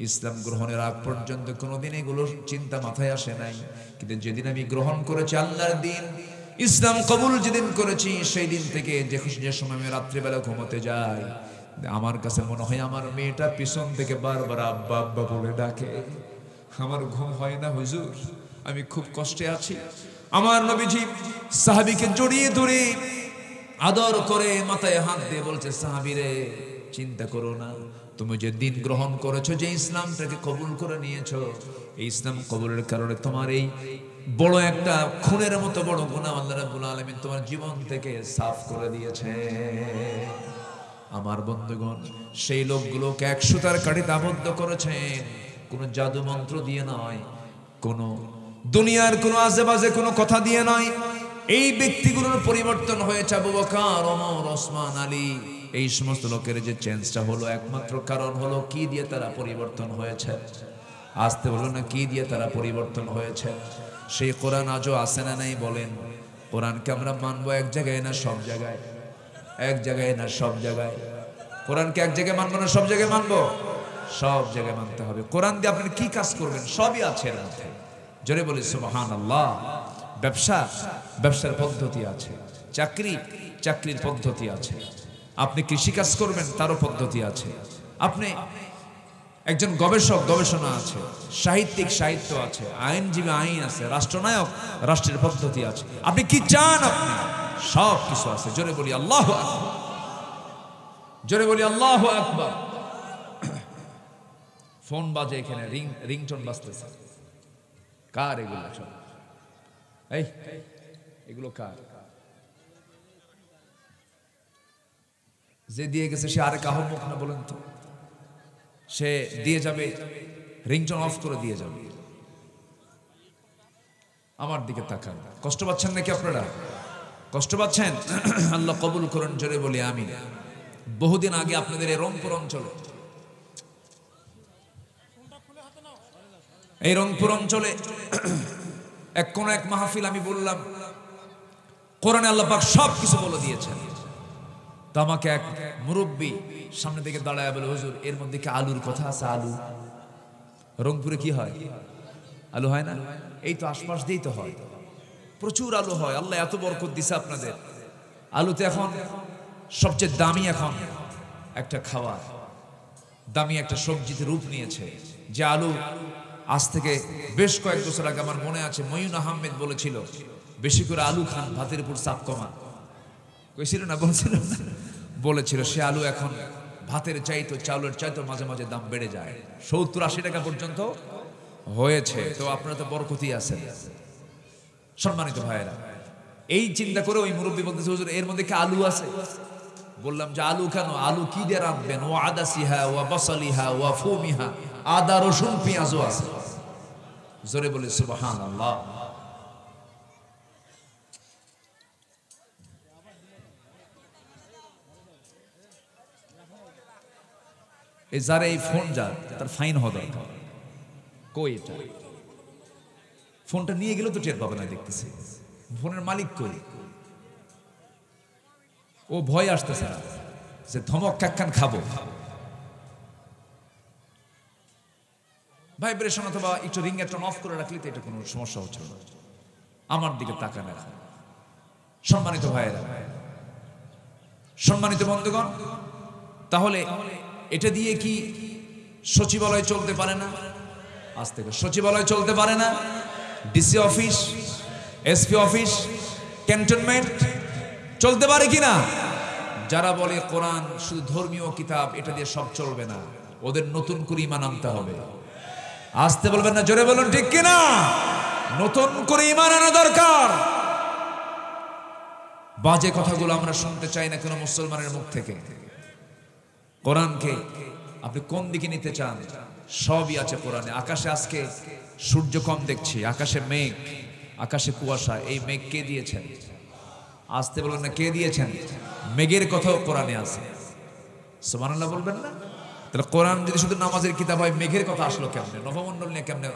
ইসলাম গ্রহণের আগ পর্যন্ত কোনোদিন এগুলো চিন্তা মাথায় আসে নাই, কিন্তু যেদিন আমি গ্রহণ করেছি আল্লাহর দিন, ইসলাম কবুল যেদিন করেছি, সেই দিন থেকে যে সময় আমি রাত্রিবেলা ঘুমোতে যাই, আমার কাছে মনে হয় আমার মেয়েটা পিছন থেকে বারবার আব্বা আব্বা বলে ডাকে। আমার ঘুম হয় না হুজুর, আমি খুব কষ্টে আছি। আমার নবীজি সাহাবীকে জড়িয়ে ধরে আদর করে মাথায় হাত দিয়ে বলছে, সাহাবীরে চিন্তা করো না, তুমি যে দিন গ্রহণ করেছো, যে ইসলামটাকে কবুল করে নিয়েছো, এই ইসলাম কবুলের কারণে তোমার এই বড় একটা খুনের মতো বড় গুনাহ আল্লাহ রাব্বুল আলামিন তোমার জীবন থেকে সাফ করে দিয়েছে। আমার বন্ধুগণ, সেই লোকগুলোকে 100টার কাঠিতে আবদ্ধ করেছেন, কোনো জাদু মন্ত্র দিয়ে নয়, কোনো দুনিয়ার কোনো আজেবাজে কোনো কথা দিয়ে নয়। এই ব্যক্তিগুলোর পরিবর্তন হয়েছে। আবু বকর, ওমর, ওসমান, আলী, এই সমস্ত লোকের যে চেঞ্জটা হলো, একমাত্র কারণ হলো কি দিয়ে তারা পরিবর্তন হয়েছে? আসতে বলো না, কি দিয়ে তারা পরিবর্তন হয়েছে? সেই কোরআন আজও আছে না নাই বলেন? কোরআনকে আমরা মানবো এক জায়গায় না সব জায়গায়? এক জায়গায় না সব জায়গায়? কোরআনকে এক জায়গায় মানবো না সব জায়গায় মানবো? সব জায়গায় মানতে হবে। কোরআন দিয়ে আপনি কি কাজ করবেন সবই আছে এর মধ্যে। জোরে বলি সুবহানাল্লাহ। ব্যবসার পদ্ধতি আছে, চাকরির পদ্ধতি আছে, আপনি কৃষিকাজ করবেন তারও পদ্ধতি আছে, আপনি একজন গবেষণা আছে, সাহিত্য আছে, আইনজীবী আইন আছে, রাষ্ট্রনায়ক রাষ্ট্রের পদ্ধতি আছে। আপনি কি চান, আপনি সব কিছু আছে। জোরে বলি আল্লাহু আকবার। জোরে বলি আল্লাহু আকবার। ফোন বাজে এখানে, রিংটোন বাজতেছে। কার এগুলো সব? এই এগুলো কার? যে দিয়ে গেছে সে আরে আহম্মক না বলেন তো? সে দিয়ে যাবে, রিংটোন অফ করে দিয়ে যাবে। আমার দিকে তাকান। কষ্ট পাচ্ছেন নাকি আপনারা? কষ্ট পাচ্ছেন? আল্লাহ কবুল করুন, জোরে বলি আমিন। বহুদিন আগে আপনাদের এই রংপুর অঞ্চলে, এই রংপুর অঞ্চলে কোন এক মাহফিল আমি বললাম কোরআনে আল্লাহ পাক সব কিছু বলে দিয়েছেন। তো আমাকে এক মুরব্বী সামনে থেকে দাঁড়ায় বলে, হুজুর এর মধ্যে কি আলুর কথা আছে? আলু রংপুরে কি হয়? আলু হয় না? এই তো আশপাশ দিয়েই তো হয়, প্রচুর আলু হয়। আল্লাহ এত বরকত দিছে আপনাদের। আলুতে এখন সবচেয়ে দামি এখন একটা খাবার, দামি একটা সবজিতে রূপ নিয়েছে। যে আলু আজ থেকে বেশ কয়েক বছর আগে আমার মনে আছে মঈন আহমেদ বলেছিল, বেশি করে আলু খান, ভাতের উপর চাপ কমান। কইছিল না? বলছিল না? বলেছিল। সে আলু এখন ভাতের চাইতো, চাউলের চাইতো মাঝে মাঝে দাম বেড়ে যায়, 70-80 টাকা পর্যন্ত হয়েছে। তো আপনারা তো বরকতই আছেন। সম্মানিত ভাইয়েরা, এই চিন্তা করে ওই মুরব্বী বলতেছে, হুজুর এর মধ্যে কি আলু আছে? বললাম যে আলু কেন? আলু কি দিয়ে রাখবেন? ও আদাসিহা ওয়া বাসালিহা ওয়া ফুমিহা, আদা রসুন পেঁয়াজও আছে। জোরে বলে সুবহানাল্লাহ। এই যারা এই ফোন যার, তার ফাইন হওয়া দরকার। কই এটা? ফোনটা নিয়ে গেলেও তো টের পাবে না। দেখতেছি ফোনের মালিক কই? ও ভয় আসতেছে না যে ধমক কাক্কান খাবো, ভাইব্রেশন অথবা একটু রিংয়ের টোন অফ করে রাখলে তো এটা কোনো সমস্যা হচ্ছে না। আমার দিকে তাকান এখন। সম্মানিত ভাইয়েরা, সম্মানিত বন্ধুগণ, তাহলে এটা দিয়ে কি সচিবালয় চলতে পারে না? আজ থেকে সচিবালয় চলতে পারে না? DC office, SP office, cantonment চলতে পারে কিনা? যারা বলে কোরআন শুধু ধর্মীয় কিতাব, এটা দিয়ে সব চলবে না, ওদের নতুন করে ঈমান আনতে হবে। আসতে বলবেন না, জোরে বলুন ঠিক কিনা? নতুন করে ঈমান আনা দরকার। বাজে কথাগুলো আমরা শুনতে চাই না কোনো মুসলমানের মুখ থেকে। কোরআনকে আপনি কোন দিকে নিতে চান? সবই আছে কোরআনে। আকাশে আজকে সূর্য কম দেখছি, আকাশে মেঘ, আকাশে কুয়াশা। এই মেঘ কে দিয়েছেন? আসতে বলবেন না, কে দিয়েছেন? মেঘের কথাও কোরআনে আছে। সুবহানাল্লাহ বলবেন না? তাহলে কোরআন যদি শুধু নামাজের কিতাব হয়, মেঘের কথা আসলো কেমনে? নবমণ্ডল নিয়ে কেমনে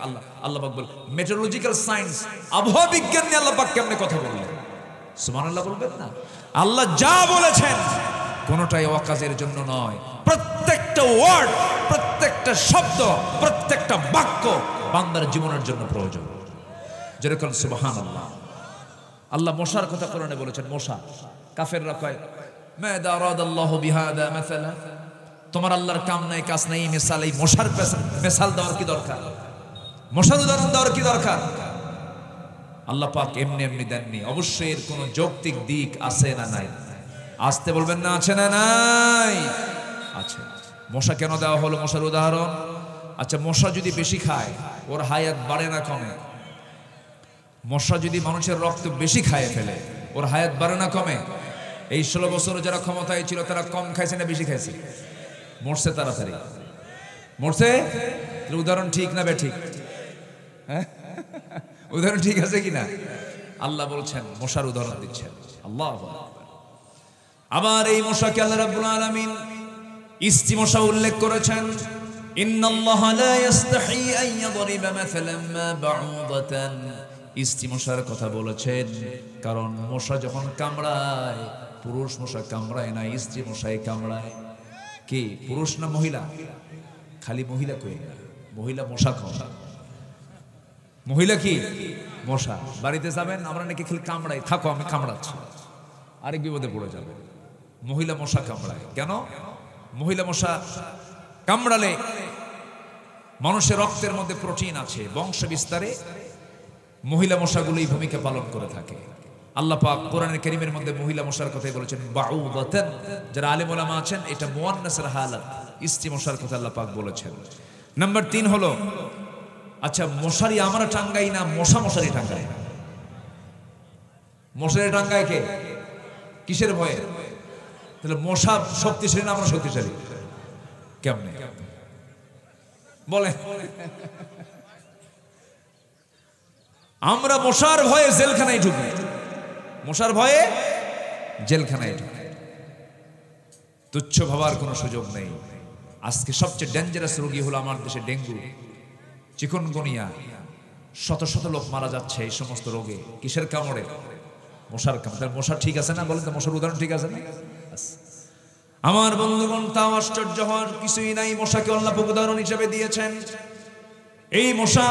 আল্লাহ পাক বল? মেটেরোলজিক্যাল সায়েন্স, আবহাওয়া বিজ্ঞান নিয়ে আল্লাহ পাক কেমনে কথা বললেন? সুবহানাল্লাহ বলবেন না? আল্লাহ যা বলেছেন কোনটাই অকাজের জন্য নয়। প্রত্যেকটা ওয়ার্ড, প্রত্যেকটা শব্দ, প্রত্যেকটা বাক্য বান্দার জীবনের জন্য প্রয়োজন। যেরকম সুবহানাল্লাহ। আল্লাহ মশার কথা কোরআনে বলেছেন। মশা, কাফেররা কয় মাযা আরাদাল্লাহু বিহাদা মাসালা, তোমার আল্লাহর কাম নাই কাজ নাই, মিসাল এই মশার মিসাল দেওয়ার কি দরকার? মশার উদাহরণ দেওয়ার কি দরকার? আল্লাহ পাক এমনি এমনি দেননি, অবশ্যই এর কোনো যৌক্তিক দিক আছে না নাই? আসতে বলবেন না, আছে না নাই? আছে। মশা কেন দেওয়া হলো মশার উদাহরণ? আচ্ছা, মশা যদি বেশি খায় ওর হায়াত বাড়ে না কমে? মশা যদি মানুষের রক্ত বেশি খায় ফেলে ওর হায়াত বাড়ে না কমে? এই 16 বছর যারা ক্ষমতায় ছিল তারা কম খাইছে না বেশি খাইছে? মরছে তাড়াতাড়ি, মরছে। উদাহরণ ঠিক না বেঠিক? হ্যাঁ, উদাহরণ ঠিক আছে কিনা? আল্লাহ বলছেন, মশার উদাহরণ দিচ্ছেন আল্লাহ। আবার এই মশাকে আল্লাহ রাব্বুল আলামিন ইস্তি মশা উল্লেখ করেছেন। ইন্নাল্লাহা লা ইস্তাহি আন ইয়াদরিবা মাসালান মা বাউদাতান। ইস্তি মশার কথা বলেছেন কারণ মশা যখন কামড়ায়, পুরুষ মশা কামড়ায় না, স্ত্রী মশাই কামড়ায়। কি পুরুষ না মহিলা? খালি মহিলা কই না, মহিলা মশা খাওয়া। মহিলা কি? মশা। বাড়িতে যাবেন, আমরা নাকি খালি কামড়াই, থাকো আমি কামড়াচ্ছি, আরেক বিপদে পড়ে যাবে। মহিলা মশা কামড়ায় কেন? মহিলা মশা কামড়ালে মানুষের রক্তের মধ্যে প্রোটিন আছে, বংশ বিস্তারে মহিলা মশাগুলোই ভূমিকা পালন করে থাকে। আল্লাহ পাক কোরআনের কারীমের মধ্যে মহিলা মশার কথাই বলেছেন বাউদাতান। যারা আলেম ওলামা আছেন এটা মুয়ান্নাসের হালাত, স্ত্রী মশার কথা আল্লাহ পাক বলেছেন। নাম্বার 3 হলো, আচ্ছা মশারি আমরা টাঙ্গাই না, মশা মশারি টাঙ্গায়। মশারি টাঙ্গায় কে? কিসের ভয়ে? তাহলে মশা শক্তিশালী না আমরা শক্তিশালী? কেমনে বলে? আমরা মশার ভয়ে জেলখানায় ঢুকি, মশার ভয়ে জেলখানায় ঢুকি। তুচ্ছ ভাবার কোনো সুযোগ নেই। আজকে সবচেয়ে ডেঞ্জারাস রোগী হলো আমার দেশে ডেঙ্গু, চিকুনগুনিয়া। শত শত লোক মারা যাচ্ছে এই সমস্ত রোগে। কিসের কামড়ে? মশার কামড়ে। মশা ঠিক আছে না বলেন তো? মশার উদাহরণ ঠিক আছে না? আমার বন্ধুগণ, তাও আশ্চর্য হওয়ার কিছুই নাই। মশাকে আল্লাহ উদাহরণ হিসেবে দিয়েছেন। এই মশা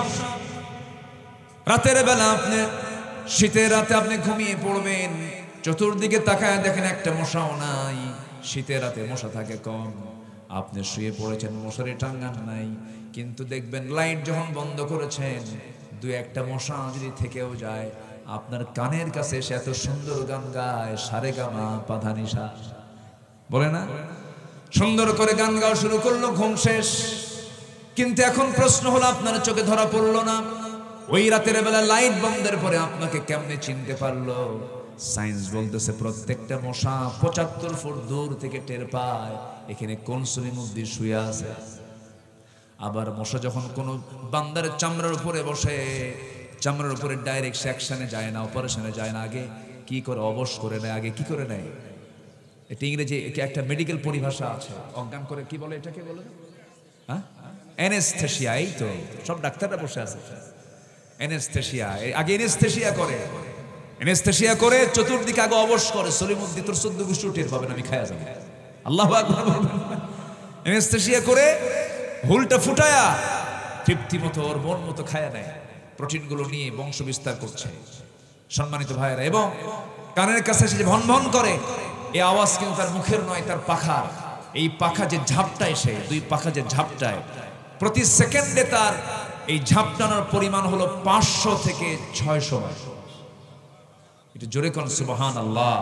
রাতের বেলা, আপনি শীতের রাতে আপনি ঘুমিয়ে পড়বেন, চতুর্দিকে তাকায় দেখেন একটা মশাও নাই। শীতের রাতে মশা থাকে কম, আপনি শুয়ে পড়েছেন, মশারি টাঙ্গান নাই, কিন্তু দেখবেন লাইট যখন বন্ধ করেছেন, দুই একটা মশা যদি থেকেও যায়, আপনার কানের কাছে এসে এত সুন্দর গান গায়, সারেগামা পাধানিসা বলে না, সুন্দর করে গান গাওয়া শুরু করলো, ঘুম শেষ। কিন্তু এখন প্রশ্ন হলো, আপনার চোখে ধরা পড়লো না, ওই রাতের বেলা লাইট বন্ধের পরে আপনাকে কেমনে চিনতে পারলো? সায়েন্স বলতেছে প্রত্যেকটা মশা 75 ফুট দূর থেকে টের পায় এখানে কোন সলিমুদ্দি শুয়ে আছে। আবার মশা যখন কোনো বান্দারের চামড়ার উপরে বসে, চামড়ার উপরে ডাইরেক্ট সেকশনে যায় না, অপারেশনে যায় না, আগে কি করে? অবশ করে নেয়। আগে কি করে নেয়? এটা ইংরেজি একটা মেডিকেল পরিভাষা আছে, অজ্ঞান করে কি বলে এটাকে? বলে হ্যাঁ, অ্যানেস্থেসিয়া। এই তো সব ডাক্তাররা বসে আছে, অ্যানেস্থেসিয়া। আগে অ্যানেস্থেসিয়া করে, অ্যানেস্থেসিয়া করে চতুর্দিকে আগে অবশ করে। সলিমুদ্দি তোর 14 গোষ্ঠী টের পাবে না, আমি খায়া যাবো। আল্লাহু আকবার। অ্যানেস্থেসিয়া করে হুলটা ফুটায়া তৃপ্তি মতো ওর মন মতো খায়া নেয়, প্রোটিনগুলো নিয়ে বংশ বিস্তার করছে। সম্মানিত ভাইয়েরা, এবং কানের কাছে এসে যে ভন ভন করে, এই আওয়াজ কিন্তু তার মুখের নয়, তার পাখার। এই পাখা যে ঝাপটায়, সে দুই পাখা যে ঝাপটায়, প্রতি সেকেন্ডে তার এই ঝাপটানোর পরিমাণ হলো 500 থেকে 600 বার। এটা জোরে কোন সুবহানাল্লাহ।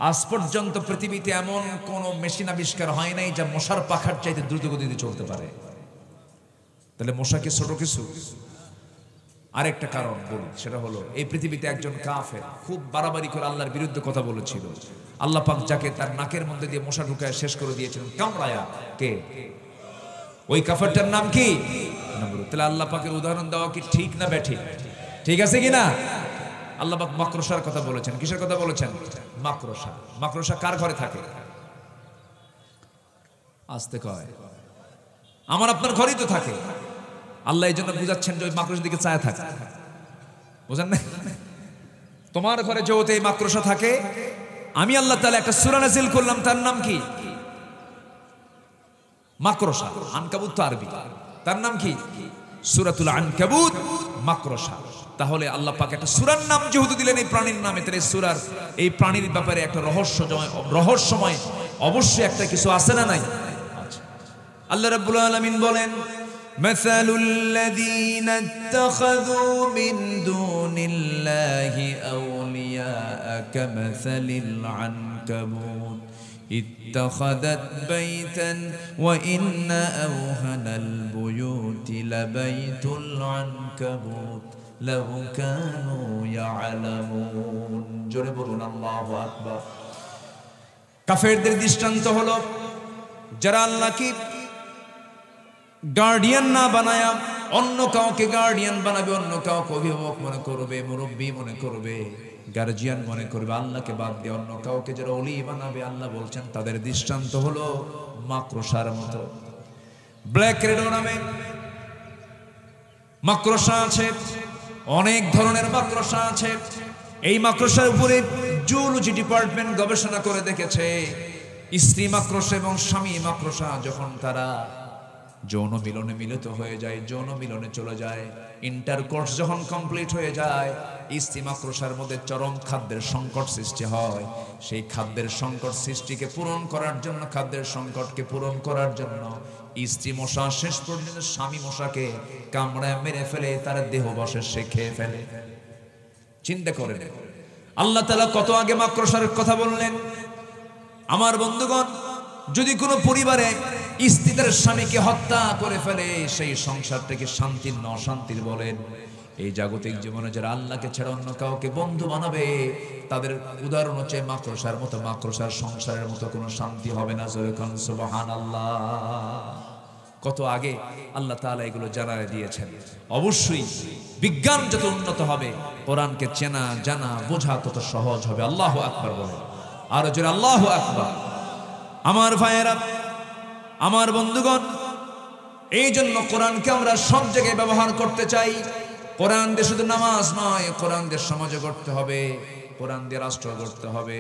আজ পর্যন্ত পৃথিবীতে এমন কোন মেশিন আবিষ্কার হয় নাই যা মশার পাখার চাইতে দ্রুত গতিতে চলতে পারে। তাহলে মশাকে ছোট কিছু? আরেকটা কারণ বলি, সেটা হলো এই পৃথিবীতে একজন কাফের খুব বাড়াবাড়ি করে আল্লাহর বিরুদ্ধে কথা বলেছিল। আল্লাহ পাক যাকে তার নাকের মধ্যে দিয়ে মশা ঢুকায় শেষ করে দিয়েছিলেন, কামড়ায়া। কে? ওই কাফেরটার নাম কি? নমরুদ। তাহলে আল্লাহ পাকের উদাহরণ দেওয়া কি ঠিক না ব্যাঠিক? ঠিক আছে কিনা? আল্লাহ পাক মাকড়সার কথা বলেছেন। কিসের কথা বলেছেন? মাকড়সা। মাকড়সা কার ঘরে থাকে? আস্তে কয়, আমার আপনার ঘরেই তো থাকে। আল্লাহ এই জন্য বুঝাচ্ছেন যে ওই মাকড়সার দিকে চায় থাকে, বুঝেন না? তোমার ঘরে যেহেতু এই মাকড়সা থাকে, আমি আল্লাহ তাআলা একটা সূরা নাযিল করলাম, তার নাম কি? মাকড়সা। আনকাবুত তো আরবি, তার নাম কি? সূরাতুল আনকাবুত, মাকড়সা। তাহলে আল্লাহ পাক একটা সূরার নাম যেহেতু দিলেন এই প্রাণীর নামে, তাহলে সূরার এই প্রাণীর ব্যাপারে একটা রহস্যময় অবশ্যই একটা কিছু আছে না নাই? আল্লাহ রাব্বুল আলামিন বলেন, মাসালুল লাযীনা ইত্তাখাযু মিন দুনিল্লাহি আউলিয়া কামাসালিল আনকাবুত ইত্তাখাযাত বাইতান ওয়া ইন্না আওহানাল বুয়ুতি লাবাইতুল আনকাবুত লাউ কানু ইয়ালামুন। জোরে বলুন আল্লাহু আকবার। কাফেরদের দৃষ্টান্ত হলো, যারা আল্লাহকে গার্ডিয়ান না বানায়া অন্য কাউকে গার্ডিয়ান বানাবে, অন্য কাউকে অভিভাবক মনে করবে, মুরব্বী মনে করবে, গার্জিয়ান মনে করবে, আল্লাহকে বাদ দিয়ে অন্য কাউকে যারা ওলি বানাবে, আল্লাহ বলছেন তাদের দৃষ্টান্ত হলো মাকড়সার মতো। ব্ল্যাক রেডো নামে মাকড়সা আছে, অনেক ধরনের মাকড়সা আছে। এই মাকড়সার উপরে জুলজি ডিপার্টমেন্ট গবেষণা করে দেখেছে, স্ত্রী মাকড়সা এবং স্বামী মাকড়সা যখন তারা যৌন মিলনে মিলিত হয়ে যায়, যৌন মিলনে চলে যায়, ইন্টারকোর্স যখন কমপ্লিট হয়ে যায়, স্ত্রী মাকড়সার মধ্যে চরম খাদ্যের সংকট সৃষ্টি হয়। সেই খাদ্যের সংকট সৃষ্টিকে পূরণ করার জন্য, খাদ্যের সংকটকে পূরণ করার জন্য স্ত্রী মশা শেষ পর্যন্ত স্বামী মশাকে কামড়ায় মেরে ফেলে, তার দেহবশেষ সে খেয়ে ফেলে। চিন্তা করেন, আল্লাহ তাআলা কত আগে মাকড়সার কথা বললেন। আমার বন্ধুগণ, যদি কোনো পরিবারে স্ত্রী তার স্বামীকে হত্যা করে ফেলে, সেই সংসারটাকে শান্তির না অশান্তির বলেন। এই জাগতিক জীবনে যারা আল্লাহকে ছাড়া অন্য কাউকে বন্ধু বানাবে, তাদের উদাহরণ হচ্ছে মাকড়সার মতো। মাকড়সার সংসারের মতো কোনো শান্তি হবে না। জোরে কোন সুবহানাল্লাহ। কত আগে আল্লাহ তাআলা এগুলো জানায় দিয়েছেন। অবশ্যই বিজ্ঞান যত উন্নত হবে, কোরআনকে চেনা জানা বোঝা তত সহজ হবে। আল্লাহু আকবার বলে, আর জোরে আল্লাহু আকবার। আমার ভাইয়েরা, আমার বন্ধুগণ, এই জন্য কোরআনকে আমরা সব জায়গায় ব্যবহার করতে চাই। কোরআন দিয়ে শুধু নামাজ নয়, কোরআন দিয়ে সমাজ গড়তে হবে, কোরআন দিয়ে রাষ্ট্র গড়তে হবে।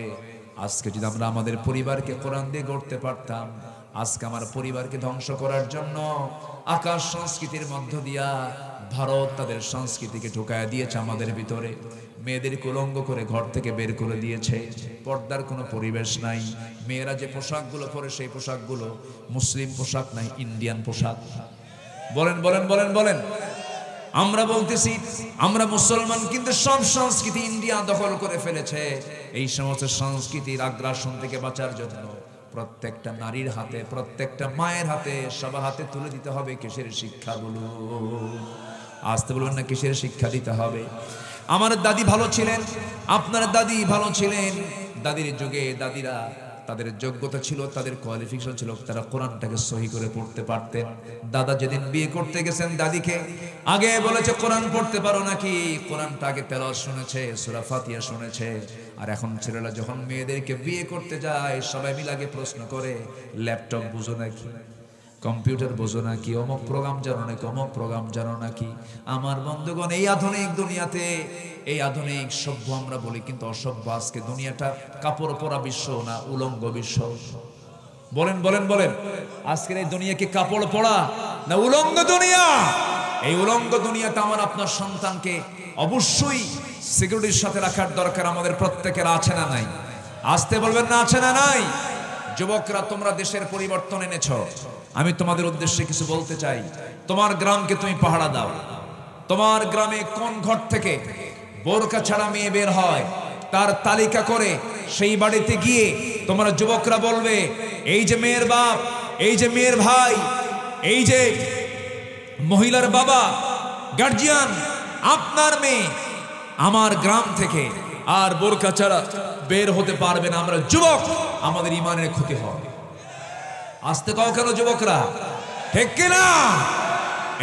আজকে যদি আমরা আমাদের পরিবারকে কোরআন দিয়ে গড়তে পারতাম, আজকে আমার পরিবারকে ধ্বংস করার জন্য আকাশ সংস্কৃতির মধ্য দিয়া ভারত তাদের সংস্কৃতিকে ঢুকায় দিয়েছে আমাদের ভিতরে। মেয়েদের উলঙ্গ করে ঘর থেকে বের করে দিয়েছে। পর্দার কোনো পরিবেশ নাই। মেয়েরা যে পোশাকগুলো পরে, সেই পোশাকগুলো মুসলিম পোশাক নাই, ইন্ডিয়ান পোশাক। বলেন বলেন বলেন বলেন। আমরা বলতেছি আমরা মুসলমান, কিন্তু সব সংস্কৃতি ইন্ডিয়া দখল করে ফেলেছে। এই সমস্ত সংস্কৃতির আগ্রাসন থেকে বাঁচার জন্য প্রত্যেকটা নারীর হাতে, প্রত্যেকটা মায়ের হাতে, সবার হাতে তুলে দিতে হবে কিসের শিক্ষাগুলো। আসতে বলবেন না, কিসের শিক্ষা দিতে হবে। আমার দাদি ভালো ছিলেন, আপনার দাদি ভালো ছিলেন। দাদির যুগে দাদিরা, তাদের যোগ্যতা ছিল, তাদের কোয়ালিফিকেশন ছিল, তারা কোরআনটাকে সহি করে পড়তে পারতেন। দাদা যেদিন বিয়ে করতে গেছেন, দাদিকে আগে বলেছে কোরআন পড়তে পারো নাকি। কোরআনটা আগে তেলাওয়াত শুনেছে, সূরা ফাতিহা শুনেছে। আর এখন ছেলেরা যখন মেয়েদেরকে বিয়ে করতে যায়, সবাই মিলে আগে প্রশ্ন করে, ল্যাপটপ বুঝো নাকি, কম্পিউটার বোঝো নাকি, অমুক প্রোগ্রাম জানো নাকি, অমুক প্রোগ্রাম জানো নাকি। আমার বন্ধুগণ, এই আধুনিক দুনিয়াতে, এই আধুনিক সভ্য আমরা বলি, কিন্তু অসভ্য আজকে দুনিয়াটা। কাপড় পরা বিশ্ব না উলঙ্গ বিশ্ব? বলেন বলেন বলেন। আজকের এই দুনিয়া কি কাপড় পরা না উলঙ্গ দুনিয়া? এই উলঙ্গ দুনিয়াতে আমার আপনার সন্তানকে অবশ্যই সিকিউরিটির সাথে রাখার দরকার আমাদের প্রত্যেকের, আছে না নাই? আসতে বলবেন না, আছে না নাই? যুবকরা, তোমরা দেশের পরিবর্তন এনেছ। আমি তোমাদের উদ্দেশ্যে কিছু বলতে চাই। তোমার গ্রামকে তুমি পাহারা দাও। তোমার গ্রামে কোন ঘর থেকে বোরকা ছাড়া মেয়ে বের হয়, তার তালিকা করে সেই বাড়িতে গিয়ে তোমরা যুবকরা বলবে, এই যে মেয়ের বাপ, এই যে মেয়ের ভাই, এই যে মহিলার বাবা, গার্জিয়ান, আপনার মেয়ে আমার গ্রাম থেকে আর বোরকা ছাড়া বের হতে পারবে না। আমরা যুবক, আমাদের ইমানের ক্ষতি হবে। আসতে কাও কেন যুবকরা, ঠিক কিনা?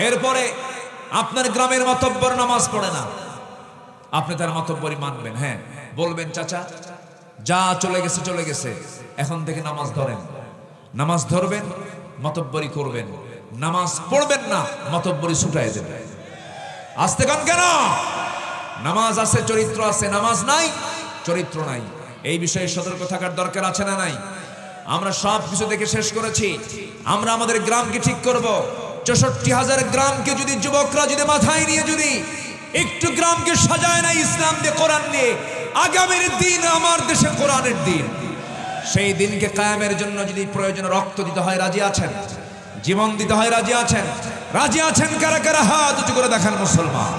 এরপরে আপনার গ্রামের মাতব্বর নামাজ পড়ে না, আপনি তার মাতব্বরই মানবেন। হ্যাঁ, বলবেন চাচা যা চলে গেছে চলে গেছে, এখন থেকে নামাজ ধরেন। নামাজ ধরবেন, মাতব্বরি করবেন। নামাজ পড়বেন না, মাতব্বরি ছুটাই দেবেন। আসতে কান কেন? নামাজ আছে, চরিত্র আছে। নামাজ নাই, চরিত্র নাই। এই বিষয়ে সতর্ক থাকার দরকার আছে না নাই? আমরা সব কিছু দেখে শেষ করেছি। আমরা আমাদের গ্রামকে ঠিক করব। ৬৪,০০০ গ্রামকে যদি যুবকরা যদি মাথায় নিয়ে যদি একটু গ্রামকে সাজায় না ইসলাম দিয়ে, কোরআন দিয়ে, আগামীর দিন আমার দেশে কোরআনের দিন। সেই দিনকে কায়েমের জন্য যদি প্রয়োজনে রক্ত দিতে হয়, রাজি আছেন? জীবন দিতে হয়, রাজি আছেন? রাজি আছেন কারা কারা? হাত উঁচু করে দেখান মুসলমান।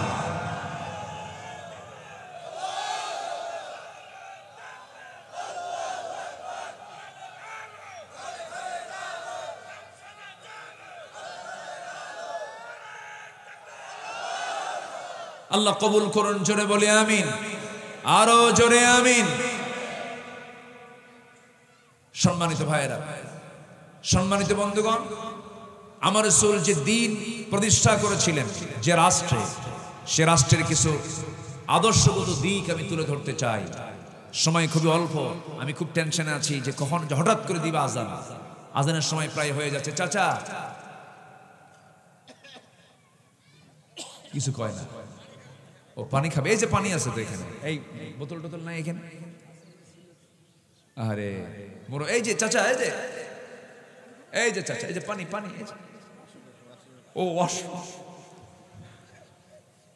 আল্লাহ কবুল করুন। জোরে বলি আমিন, আরো জোরে আমিন। সম্মানিত ভাইয়েরা, সম্মানিত বন্ধুগণ, আমার রাসূল যে দিন প্রতিষ্ঠা করেছিলেন যে রাষ্ট্রে, সে রাষ্ট্রের কিছু আদর্শগত দিক আমি তুলে ধরতে চাই। সময় খুবই অল্প, আমি খুব টেনশনে আছি যে কখন হঠাৎ করে দিবা আজান। আজানের সময় প্রায় হয়ে যাচ্ছে। চাচা কিছু কয় না, ও পানি খাবে। এই যে পানি আছে তো এখানে, এই বোতল টোতল নাই এখানে। আরে মোর, এই যে চাচা, এই যে এই যে চাচা, এই যে পানি পানি। ও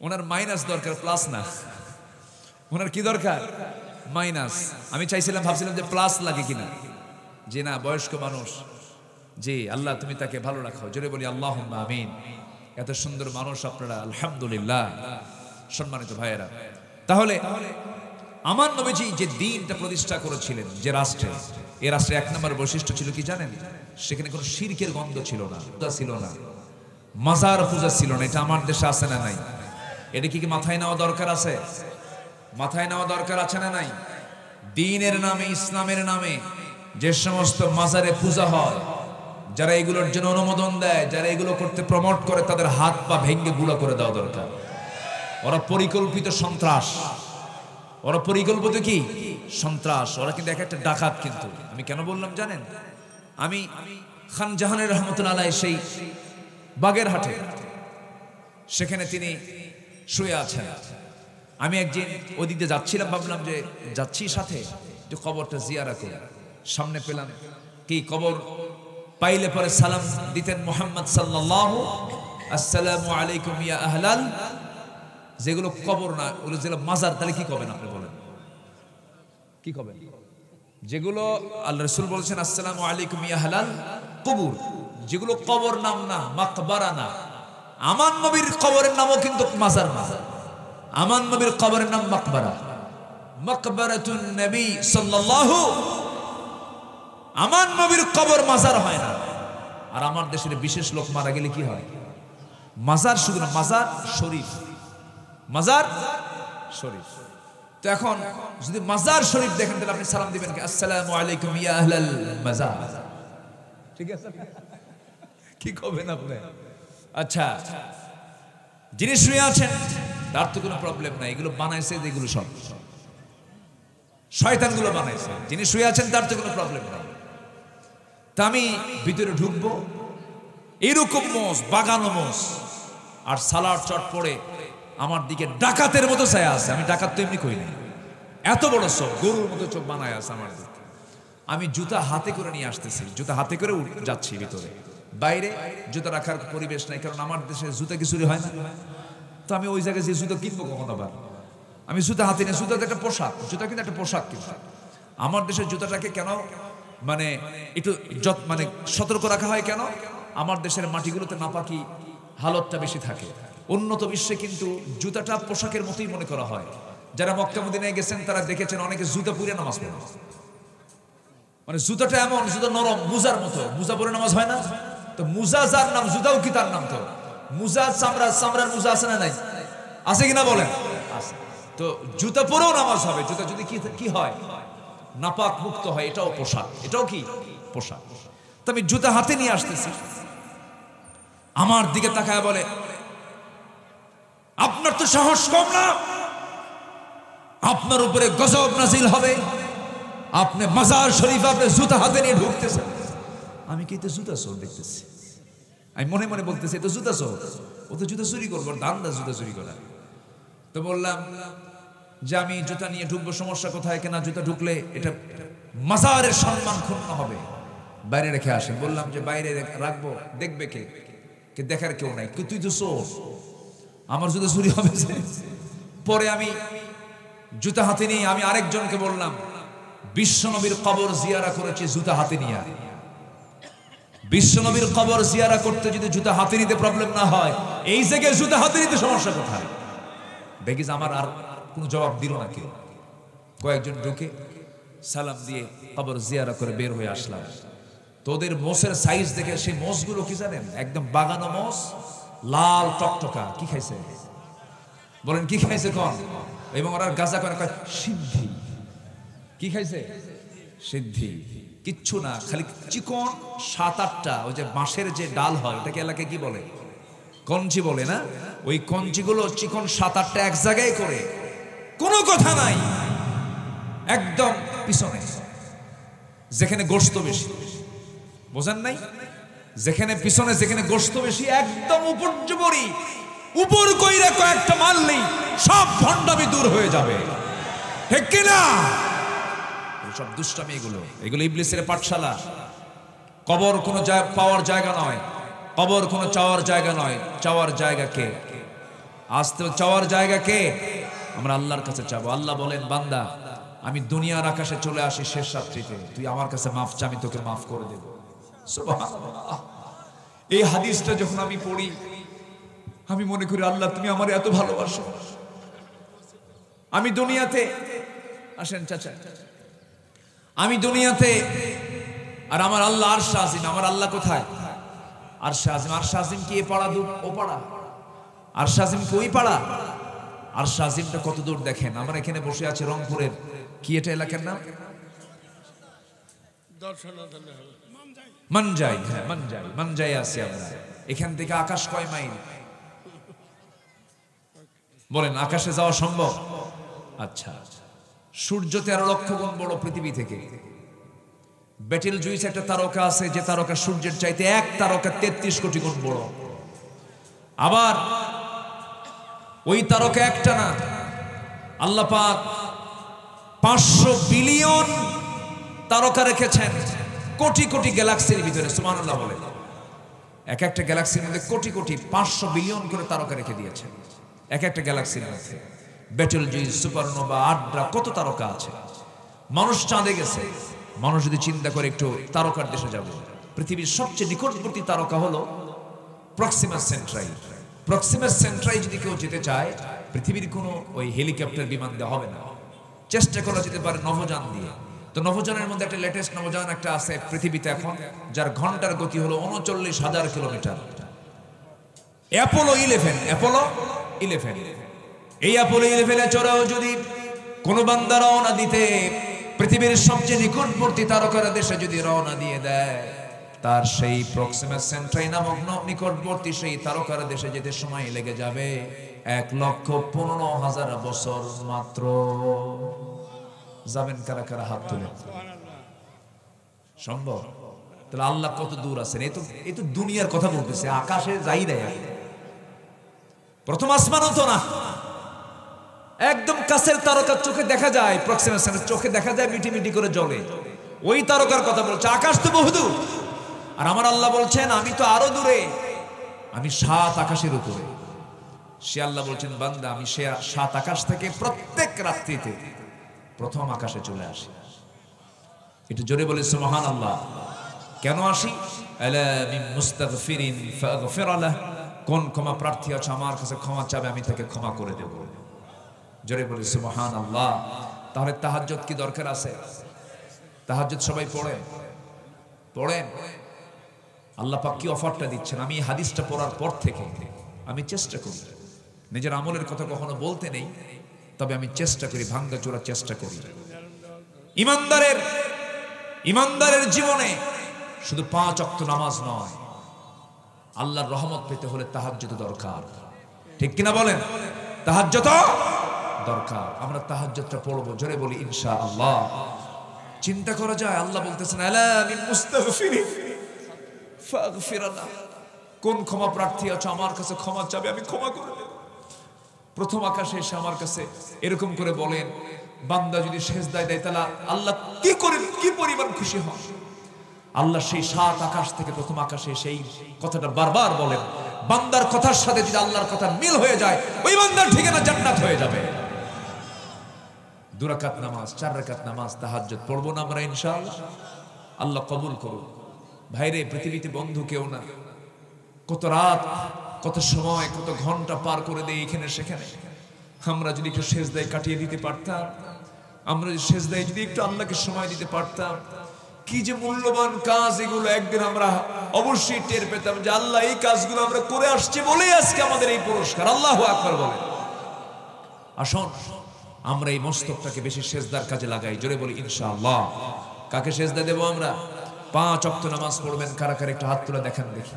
ওনার মাইনাস দরকার, প্লাস না। ওনার কি দরকার? মাইনাস। আমি চাইছিলাম, ভাবছিলাম যে প্লাস লাগে কিনা। যে না, বয়স্ক মানুষ। জি আল্লাহ তুমি তাকে ভালো রাখো। জোরে বলি আল্লাহুম্মা আমিন। এত সুন্দর মানুষ আপনারা, আলহামদুলিল্লাহ। সম্মানিত ভাইয়েরা, তাহলে আমার নবীজি যে দ্বীনটা প্রতিষ্ঠা করেছিলেন, যে রাষ্ট্রে, এই রাষ্ট্রের এক নম্বর বৈশিষ্ট্য ছিল কি জানেন? সেখানে কোনো শিরকের গন্ধ ছিল না, ছিল না, মাজার পূজা ছিল না। এটা আমার দেশে আছে না নাই? এটা কি মাথায় নেওয়া দরকার আছে? মাথায় নেওয়া দরকার আছে না নাই? দ্বীনের নামে, ইসলামের নামে যে সমস্ত মাজারে পূজা হয়, যারা এগুলোর জন্য অনুমোদন দেয়, যারা এগুলো করতে প্রমোট করে, তাদের হাত পা ভেঙ্গে গুঁড়ো করে দেওয়া দরকার। ওরা পরিকল্পিত সন্ত্রাস, ওরা পরিকল্পিত কি সন্ত্রাস, ওরা কিন্তু এক একটা ডাকাত। কিন্তু আমি কেন বললাম জানেন? আমি খান জাহানের রহমতুল্লাহ আলাইহি সেই বাগেরহাটে, সেখানে তিনি শুয়ে আছেন। আমি একদিন ওদিক দিয়ে যাচ্ছিলাম, ভাবলাম যে যাচ্ছি সাথে একটু কবরটা জিয়ারা করি। সামনে পেলাম কি কবর, পাইলে পরে সালাম দিতেন মুহাম্মদ সাল্লাল্লাহু আসসালামু আলাইকুম ইয়া আহলাল। যেগুলো কবর না, ওগুলো যেগুলো মাজার, তাহলে কি করবেন আপনি বলেন? কি করবেন? যেগুলো আল্লাহ রাসূল বলেছেন আসসালামু আলাইকুম ইয়া আহলাল কবর, যেগুলো কবর নাম না, মাকবারা না। আমার নবীর কবরের নামও কিন্তু মাজার না, আমার নবীর কবরের নাম মাকবারা, মাকবারাতুন নবী সাল্লাল্লাহু। আমার নবীর কবর মাজার হয় না। আর আমার দেশের বিশেষ লোক মারা গেলে কি হয়? মাজার শুধু না, মাজার শরীফ, মাজার শরীফ। তো এখন যদি মাজার শরীফ দেখেন, তাহলে আপনি সালাম দিবেন কি? আসসালামু আলাইকুম ইয়া আহলাল মাজার। ঠিক আছে? কি করবেন আপনি? আচ্ছা, যিনি শুয়ে আছেন তার তো কোনো প্রবলেম নাই, এগুলো বানাইছে, এগুলো সব শয়তানগুলো বানাইছে। যিনি শুয়ে আছেন তার তো কোনো প্রবলেম নাই। তা আমি ভিতরে ঢুকবো, এরকম মোষ, বাগানো মোষ, আর সালার চট পড়ে আমার দিকে ডাকাতের মতো ছায়া আছে। আমি ডাকাত তো এমনি কই নাই, এত বড় চোখ, গরুর মতো চোখ বানায় আছে আমার দিকে। আমি জুতা হাতে করে নিয়ে আসতেছি, জুতা হাতে করে যাচ্ছি ভিতরে। বাইরে জুতা রাখার পরিবেশ নাই, কারণ আমার দেশে জুতা কি চুরি হয় না। তো আমি ওই জায়গায় যে জুতা কিনবো কখন আবার? আমি জুতা হাতে নিয়ে, জুতা একটা পোশাক, জুতা কিন্তু একটা পোশাক। কিন্তু আমার দেশের জুতাটাকে কেন মানে একটু মানে সতর্ক রাখা হয় কেন? আমার দেশের মাটিগুলোতে নাপাকি হালতটা বেশি থাকে। উন্নত বিশ্বে কিন্তু জুতাটা পোশাকের মতোই মনে করা হয়। যারা মক্কা মদিনায় গেছেন তারা দেখেছেন অনেকে জুতা পরে নামাজ পড়ে, মানে জুতাটা এমন, জুতা নরম, মুজার মতো, মুজা পরে নামাজ হয় না। তো মুজা যার নাম, জুতাও কি তার নাম? তো মুজা চামড়া, চামড়ার মুজা আছে না নাই? আছে কিনা বলেন? আছে। তো জুতা পরেও নামাজ হবে। জুতা যদি কি হয়, নাপাক মুক্ত হয়, এটাও পোশাক, এটাও কি পোশাক। তো আমি জুতা হাতে নিয়ে আসতেছি, আমার দিকে তাকায় বলে, আপনার তো সাহস কম না, আপনার উপরে গজব নাজিল হবে, আপনি মাজার শরীফ আপনি জুতা হাতে নিয়ে ঢুকতেছেন। আমি কি তো জুতা চোর দেখতেছি? আমি মনে মনে বলতেছি তো জুতা চোর, ও তো জুতা চুরি করবো, দান্দা জুতা চুরি করা। তো বললাম যে আমি জুতা নিয়ে ঢুকবো, সমস্যা কোথায়? কেনা জুতা ঢুকলে এটা মাজারের সম্মান ক্ষুণ্ণ হবে, বাইরে রেখে আসেন। বললাম যে বাইরে রাখবো, দেখবে কে? দেখার কেউ নাই। তুই তো চোর, আমার জুতা চুরি হবে। পরে আমি জুতা হাতে নিয়ে আমি আরেকজনকে বললাম, বিশ্বনবীর কবর জিয়ারা করেছে জুতা হাতে নিয়ে। বিশ্বনবীর কবর জিয়ারা করতে যদি জুতা হাতে নিতে প্রবলেম না হয়, এই জায়গায় জুতা হাতে নিতে সমস্যা কোথায়? দেখিস আমার আর কোনো জবাব দিল না কেউ। কয়েকজন ঢুকে সালাম দিয়ে কবর জিয়ারা করে বের হয়ে আসলাম। তোদের মোষের সাইজ দেখে, সেই মোষগুলো কি জানেন? একদম বাগানো মোষ, লাল টকটকা। কি খাইছে বলেন? কি খাইছে কোন? এবং ওরা গাজা করে সিদ্ধি। কি খাইছে? সিদ্ধি। কিচ্ছু না, খালি চিকন 7-8টা ওই যে বাঁশের যে ডাল হয়, ওটাকে এলাকায় কি বলে? কঞ্চি বলে না? ওই কঞ্চিগুলো চিকন 7-8টা এক জায়গায় করে, কোনো কথা নাই, একদম পিছনে যেখানে গোশত বেশি, বোঝেন নাই? যেখানে পিছনে যেখানে গোশত বেশি, একদম উপর্যবরী, উপর কইরা কয়েকটা মারলেই সব ভণ্ডামি দূর হয়ে যাবে, ঠিক কিনা? সব দুষ্টামি, এগুলো ইবলিসের পাঠশালা। কবর কোনো পাওয়ার জায়গা নয়, কবর কোনো চাওয়ার জায়গা নয়। চাওয়ার জায়গা কে? আসতে চাওয়ার জায়গা কে? আমরা আল্লাহর কাছে চাবো। আল্লাহ বলেন, বান্দা আমি দুনিয়ার আকাশে চলে আসি শেষ রাত্রিতে, তুই আমার কাছে মাফ চা, আমি তোকে মাফ করে দেব। সুবহানাল্লাহ। এই হাদিসটা যখন আমি পড়ি, আমি মনে করি আল্লাহ তুমি আমার এত ভালোবাসো। আমি দুনিয়াতে আসেন চাচা। আমি দুনিয়াতে আর আমার আল্লাহ আরশে আজিম। আমার আল্লাহ কোথায়? আরশে আজিম। আরশে আজিম কি এ পাড়া দূর ও পাড়া? আরশে আজিম কি ওই পাড়া? আরশে আজিমটা কত দূর দেখেন। আমরা এখানে বসে আছি রংপুরের কি এটা এলাকার নাম? মানজাই। হ্যাঁ মানজাই, মানজাই আছি আমরা। এখান থেকে আকাশ কয় মাইল বলেন? আকাশে যাওয়া সম্ভব? আচ্ছা, সূর্য 13 লক্ষ গুণ বড় পৃথিবী থেকে। বেটেল জুইস একটা তারকা আছে যে তারকা সূর্যের চাইতে এক তারকা 33 কোটি গুণ বড়। আবার ওই তারকা একটা না, আল্লাহ পাক 500 বিলিয়ন তারকা রেখেছেন কোটি কোটি গ্যালাক্সির ভিতরে। সুবহানাল্লাহ বলে। এক একটা গ্যালাক্সির মধ্যে কোটি কোটি 500 বিলিয়ন করে তারকা রেখে দিয়েছেন এক একটা গ্যালাক্সির মধ্যে। বেটেল জুইস, সুপারনোভা, আড্রা, কত তারকা আছে। মানুষ চাঁদে গেছে। মানুষ যদি চিন্তা করে একটু তারকার দেশে যাব, পৃথিবীর সবচেয়ে নিকটবর্তী তারকা হলো প্রক্সিমা সেন্ট্রাই। প্রক্সিমা সেন্ট্রাই যদি কেউ যেতে চায়, পৃথিবীর কোনো ওই হেলিকপ্টার বিমান দেওয়া হবে না, চেষ্টা করা যেতে পারে নভোযান দিয়ে। তো নভোযানের মধ্যে একটা লেটেস্ট নভোযান একটা আছে পৃথিবীতে এখন, যার ঘন্টার গতি হলো 39,000 কিলোমিটার। অ্যাপোলো 11। অ্যাপোলো 11। এই অ্যাপোলো 11 চড়াও যদি কোনো বান্দা রওনা দিতে পৃথিবীর সবচেয়ে নিকটবর্তী তারকার দেশে যদি রওনা দিয়ে দেয়, তার সেই প্রক্সিমা সেন্ট্রাই নামক নিকটবর্তী সেই তারকার দেশে যেতে সময় লেগে যাবে 1,15,000 বছর মাত্র। যাবেন কারা কারা? হাত তুলে। সম্ভব? তাহলে আল্লাহ কত দূর আছেন। এই তো দুনিয়ার কথা বলতেছে, আকাশে যাই দেয়। প্রথম আসমানও তো না, একদম কাছের তারকা চোখে দেখা যায়, প্রক্সিমা সেন্ট্রাই চোখে দেখা যায় মিটি মিটি করে জ্বলে। ওই তারকার কথা বলছে। আকাশ তো বহুদূর। আর আমার আল্লাহ বলছেন আমি তো আরো দূরে, আমি 7 আকাশের উপরে। সে আল্লাহ বলছেন বান্দা আমি সে 7 আকাশ থেকে প্রত্যেক রাত্রিতে প্রথম আকাশে চলে আসি। একটু জোরে বলে সুবহানাল্লাহ। কেন আসি? আলা মিন মুস্তাগফিরিন ফাগফির লাহ। কোন ক্ষমা প্রার্থী আছে আমার কাছে ক্ষমা চাবে, আমি তাকে ক্ষমা করে দেব। জোরে বলে সুবহানাল্লাহ। তাহলে তাহাজ্জুদ কি দরকার আছে? তাহাজ্জুদ সবাই পড়েন, পড়েন। আল্লাহ পাক কি অফারটা দিচ্ছেন। আমি এই হাদিসটা পড়ার পর থেকে আমি চেষ্টা করি, নিজের আমলের কথা কখনো বলতে নেই, তবে আমি চেষ্টা করি, ভাঙ্গা চোরা চেষ্টা করি। ইমানদারের জীবনে শুধু 5 ওয়াক্ত নামাজ নয়, আল্লাহর রহমত পেতে হলে তাহাজ্জুদ দরকার। ঠিক কিনা বলেন? তাহাজ্জুদ দরকার। আমরা তাহাজ্জুদটা পড়বো, জোরে বলি ইনশাআল্লাহ। চিন্তা করা যায়, আল্লাহ বলতেছেন আলা মিন মুস্তাগফিরিন ফাগফির লাহ। কোন ক্ষমা প্রার্থী আছে আমার কাছে ক্ষমা চাবে, আমি ক্ষমা করে দেব। প্রথম আকাশে এসে আমার কাছে এরকম করে বলেন, বান্দা যদি সেজদায় দেয় তাহলে আল্লাহ কি করেন, কি পরিমাণ খুশি হন। আল্লাহ সেই 7 আকাশ থেকে প্রথম আকাশে সেই কথাটা বারবার বলেন। বান্দার কথার সাথে যদি আল্লাহর কথা মিল হয়ে যায়, ওই বান্দার ঠিকানা জান্নাত হয়ে যাবে। 2 রাকাত নামাজ, 4 রাকাত নামাজ, তাহাজ্জুদ পড়বো না আমরা ইনশাআল্লাহ। আল্লাহ কবুল করুন। ভাইরে, পৃথিবীতে বন্ধু কেউ না। কত রাত, কত সময়, কত ঘন্টা পার করে দেয় এখানে সেখানে। আমরা যদি একটু সেজদায় কাটিয়ে দিতে পারতাম, আমরা যদি সেজদায় যদি একটু আল্লাহকে সময় দিতে পারতাম, কি যে মূল্যবান কাজ এগুলো। একদিন আমরা অবশ্যই টের পেতাম যে আল্লাহ এই কাজগুলো আমরা করে আসছি বলেই আজকে আমাদের এই পুরস্কার। আল্লাহু আকবার বলে। আসুন আমরা এই মস্তকটাকে বেশি সেজদার কাজে লাগাই, জোরে বলি ইনশাআল্লাহ। কাকে সেজদা দেব আমরা? 5 ওয়াক্ত নামাজ পড়বেন কারা কারা একটু হাত তুলে দেখান দেখি।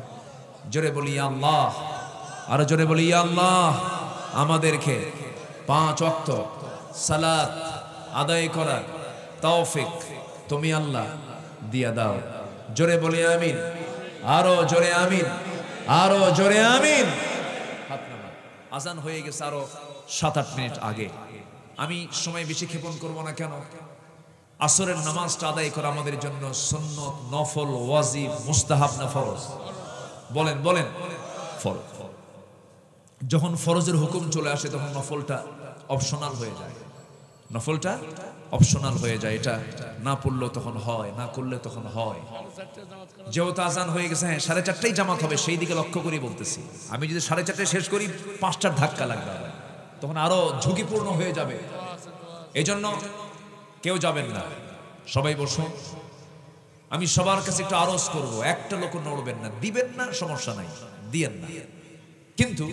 জোরে বলি ইয়া আল্লাহ, আরো জোরে বলি ইয়া আল্লাহ। আমাদেরকে 5 ওয়াক্ত সালাত আদায় করার তৌফিক তুমি আল্লাহ দিয়া দাও। জোরে বলি আমিন, আরো জোরে আমিন, আরো জোরে আমিন। হাত নামান। আজান হয়ে গেছে আরো 7-8 মিনিট আগে। আমি সময় বেশি ক্ষেপণ করব না। কেন? আসরের নামাজটা আদায় করা আমাদের জন্য সুন্নত, নফল, ওয়াজিব, মুস্তাহাব না ফরজ? বলেন বলেন। ফরজ। যখন ফরজের হুকুম চলে আসে তখন নফলটা অপশনাল হয়ে যায়। নফলটা অপশনাল হয়ে যায়। এটা না পড়লেও তখন হয়, না করলে তখন হয়। যেহেতু আজান হয়ে গেছে, হ্যাঁ 4:30টায় জামাত হবে, সেই দিকে লক্ষ্য করে বলতেছি। আমি যদি 4:30টায় শেষ করি 5টার ধাক্কা লাগবে, তখন আরো ঝুঁকিপূর্ণ হয়ে যাবে। এই জন্য কেউ যাবেন না, সবাই বসুন। আমি সবার কাছে একটু আরজ করব, একটা লোক নড়বেন না, দিবেন না সমস্যা নাই, দিয়েন না। কিন্তু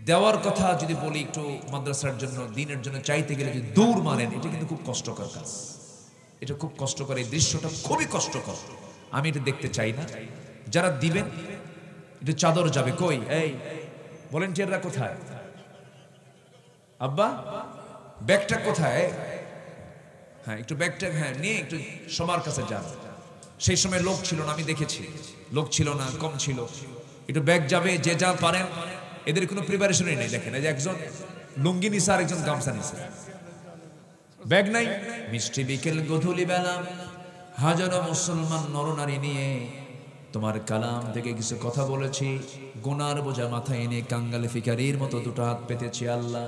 দেওয়ার কথা যদি বলি, একটু মাদ্রাসার জন্য, দিনের জন্য চাইতে গেলে যদি দৌড় মারেন, এটা কিন্তু খুব কষ্টকর কাজ। এটা খুব কষ্টকর, এই দৃশ্যটা খুবই কষ্টকর। আমি এটা দেখতে চাই না। যারা দিবেন একটু চাদর যাবে, কই এই ভলেন্টিয়াররা কোথায়? আব্বা ব্যাগটা কোথায়? হ্যাঁ একটু ব্যাগটা হ্যাঁ নিয়ে একটু সবার কাছে যান। সেই সময় লোক ছিল না, আমি দেখেছি লোক ছিল না, কম ছিল। একটু ব্যাগ যাবে, যে যা পারেন। এদের কোনো প্রিপারেশনই নেই। দেখেন এই যে একজন লুঙ্গি নিছে আর একজন গামছা নিছে, ব্যাগ নাই। মিষ্টি বিকেল গধূলি বেলা হাজারো মুসলমান নরনারী নিয়ে তোমার কালাম থেকে কিছু কথা বলেছি, গুনার বোঝা মাথায় এনে কাঙ্গালে ফিকারির মতো দুটো হাত পেতেছি। আল্লাহ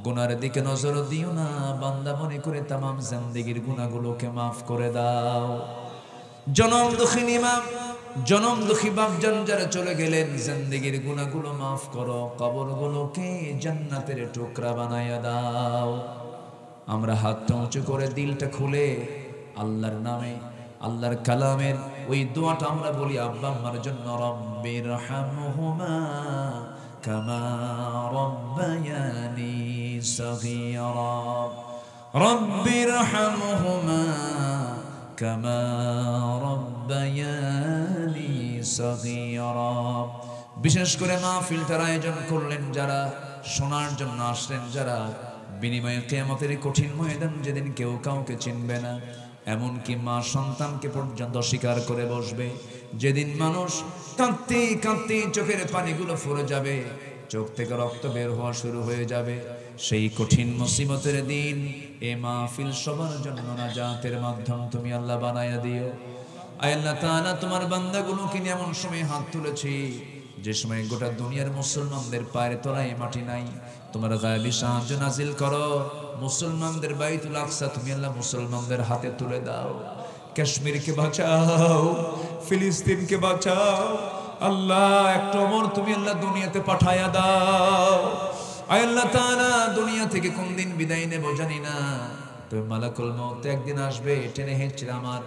গুনার দিকে নজর দিও না, বান্দা মনে করে তামাম জিন্দেগীর গুনাহগুলোকে মাফ করে দাও। জনম দুঃখিনী মা, জনম দুঃখী বাপজান যারা চলে গেলেন, জিন্দেগীর গুনাহগুলো মাফ করো, কবরগুলোকে জান্নাতের টুকরা বানায়া দাও। আমরা হাতটা উঁচু করে দিলটা খুলে আল্লাহর নামে, আল্লাহর কালামের ওই দোয়াটা আমরা বলি আব্বা আম্মার জন্য। রব্বির হামহুমা কামা রব্বায়ানি সগীরা, রব্বির হামহুমা কামা রব্বায়ানি সগীরা। বিশেষ করে মাহফিলটার আয়োজন করলেন যারা, শোনার জন্য আসলেন যারা, বিনিময়ে কিয়ামতের কঠিন ময়দান যেদিন কেউ কাউকে চিনবে না, এমনকি মা সন্তানকে পর্যন্ত স্বীকার করে বসবে, যেদিন মানুষ কাঁদতে কাঁদতে চোখের পানিগুলো ফুরে যাবে, চোখ থেকে রক্ত বের হওয়া শুরু হয়ে যাবে, সেই কঠিন মুসিবতের দিন এ মাহফিল সবার জন্য নাজাতের মাধ্যম তুমি আল্লাহ বানায়া দিও। আয় আল্লাহ তাআলা, তোমার বান্দাগুলোকে নিয়ে এমন সময় হাত তুলেছি যে সময় গোটা দুনিয়ার মুসলমানদের পায়ের তলায় মাটি নাই। তোমার গায়েবী সাহায্য নাজিল করো। মুসলমানদের বাইতুল আকসা তুমি আল্লাহ মুসলমানদের হাতে তুলে দাও। কাশ্মীরকে বাঁচাও, ফিলিস্তিনকে বাঁচাও। আল্লাহ একটা ওমর তুমি আল্লাহ দুনিয়াতে পাঠায়া দাও। আয় আল্লাহ তাআলা, দুনিয়া থেকে কোন দিন বিদায় নেব জানি না, তবে মালাকুল মউত একদিন আসবে, টেনে হেঁচড়ে আমার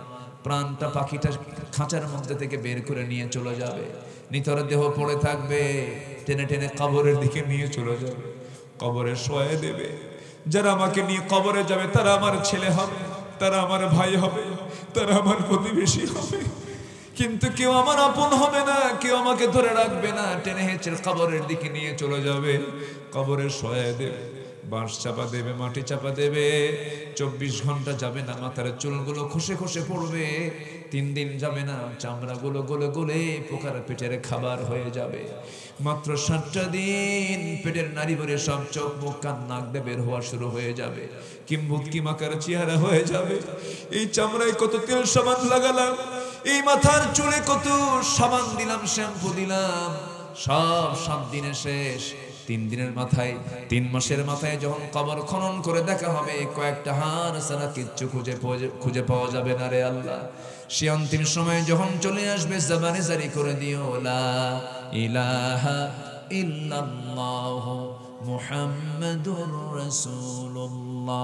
প্রাণটা পাখিটা খাঁচার মধ্যে থেকে বের করে নিয়ে চলে যাবে। নিতর দেহ পড়ে থাকবে, টেনে টেনে কবরের দিকে নিয়ে চলে যাবে, কবরে শোয়া দেবে। যারা আমাকে নিয়ে কবরে যাবে তারা আমার ছেলে হবে, তারা আমার ভাই হবে, তারা আমার প্রতিবেশী হবে, কিন্তু কেউ আমার আপন হবে না, কেউ আমাকে ধরে রাখবে না। টেনে হেঁচড়ে কবরের দিকে নিয়ে চলে যাবে, কবরে শোয়া দেবে, বাঁশ চাপা দেবে, মাটি চাপা দেবে। 24 ঘন্টা যাবে না, মাথার চুলগুলো খসে খসে পড়বে। 3 দিন যাবে না, চামড়াগুলো গলে গলে পোকার পেটের খাবার হয়ে যাবে। মাত্র 7টা দিন পেটের নাড়ি ভরে সব চোখ মুখ কান নাক দিয়ে বের হওয়া শুরু হয়ে যাবে, কিম্ভূত কিমাকার চেহারা হয়ে যাবে। এই চামড়ায় কত তেল সাবান লাগালাম, এই মাথার চুলে কত সাবান দিলাম, শ্যাম্পু দিলাম, সব 7 দিনে শেষ। 3 দিনের মাথায়, 3 মাসের মাথায় যখন কবর খনন করে দেখা হবে, কয়েকটা হাড় ছাড়া কিচ্ছু খুঁজে পাওয়া যাবে না রে আল্লাহ। সে অন্তিম সময় যখন চলে আসবে, জবানে জারি করে দিও লা ইলাহা ইল্লাল্লাহু মুহাম্মাদুর রাসূলুল্লাহ।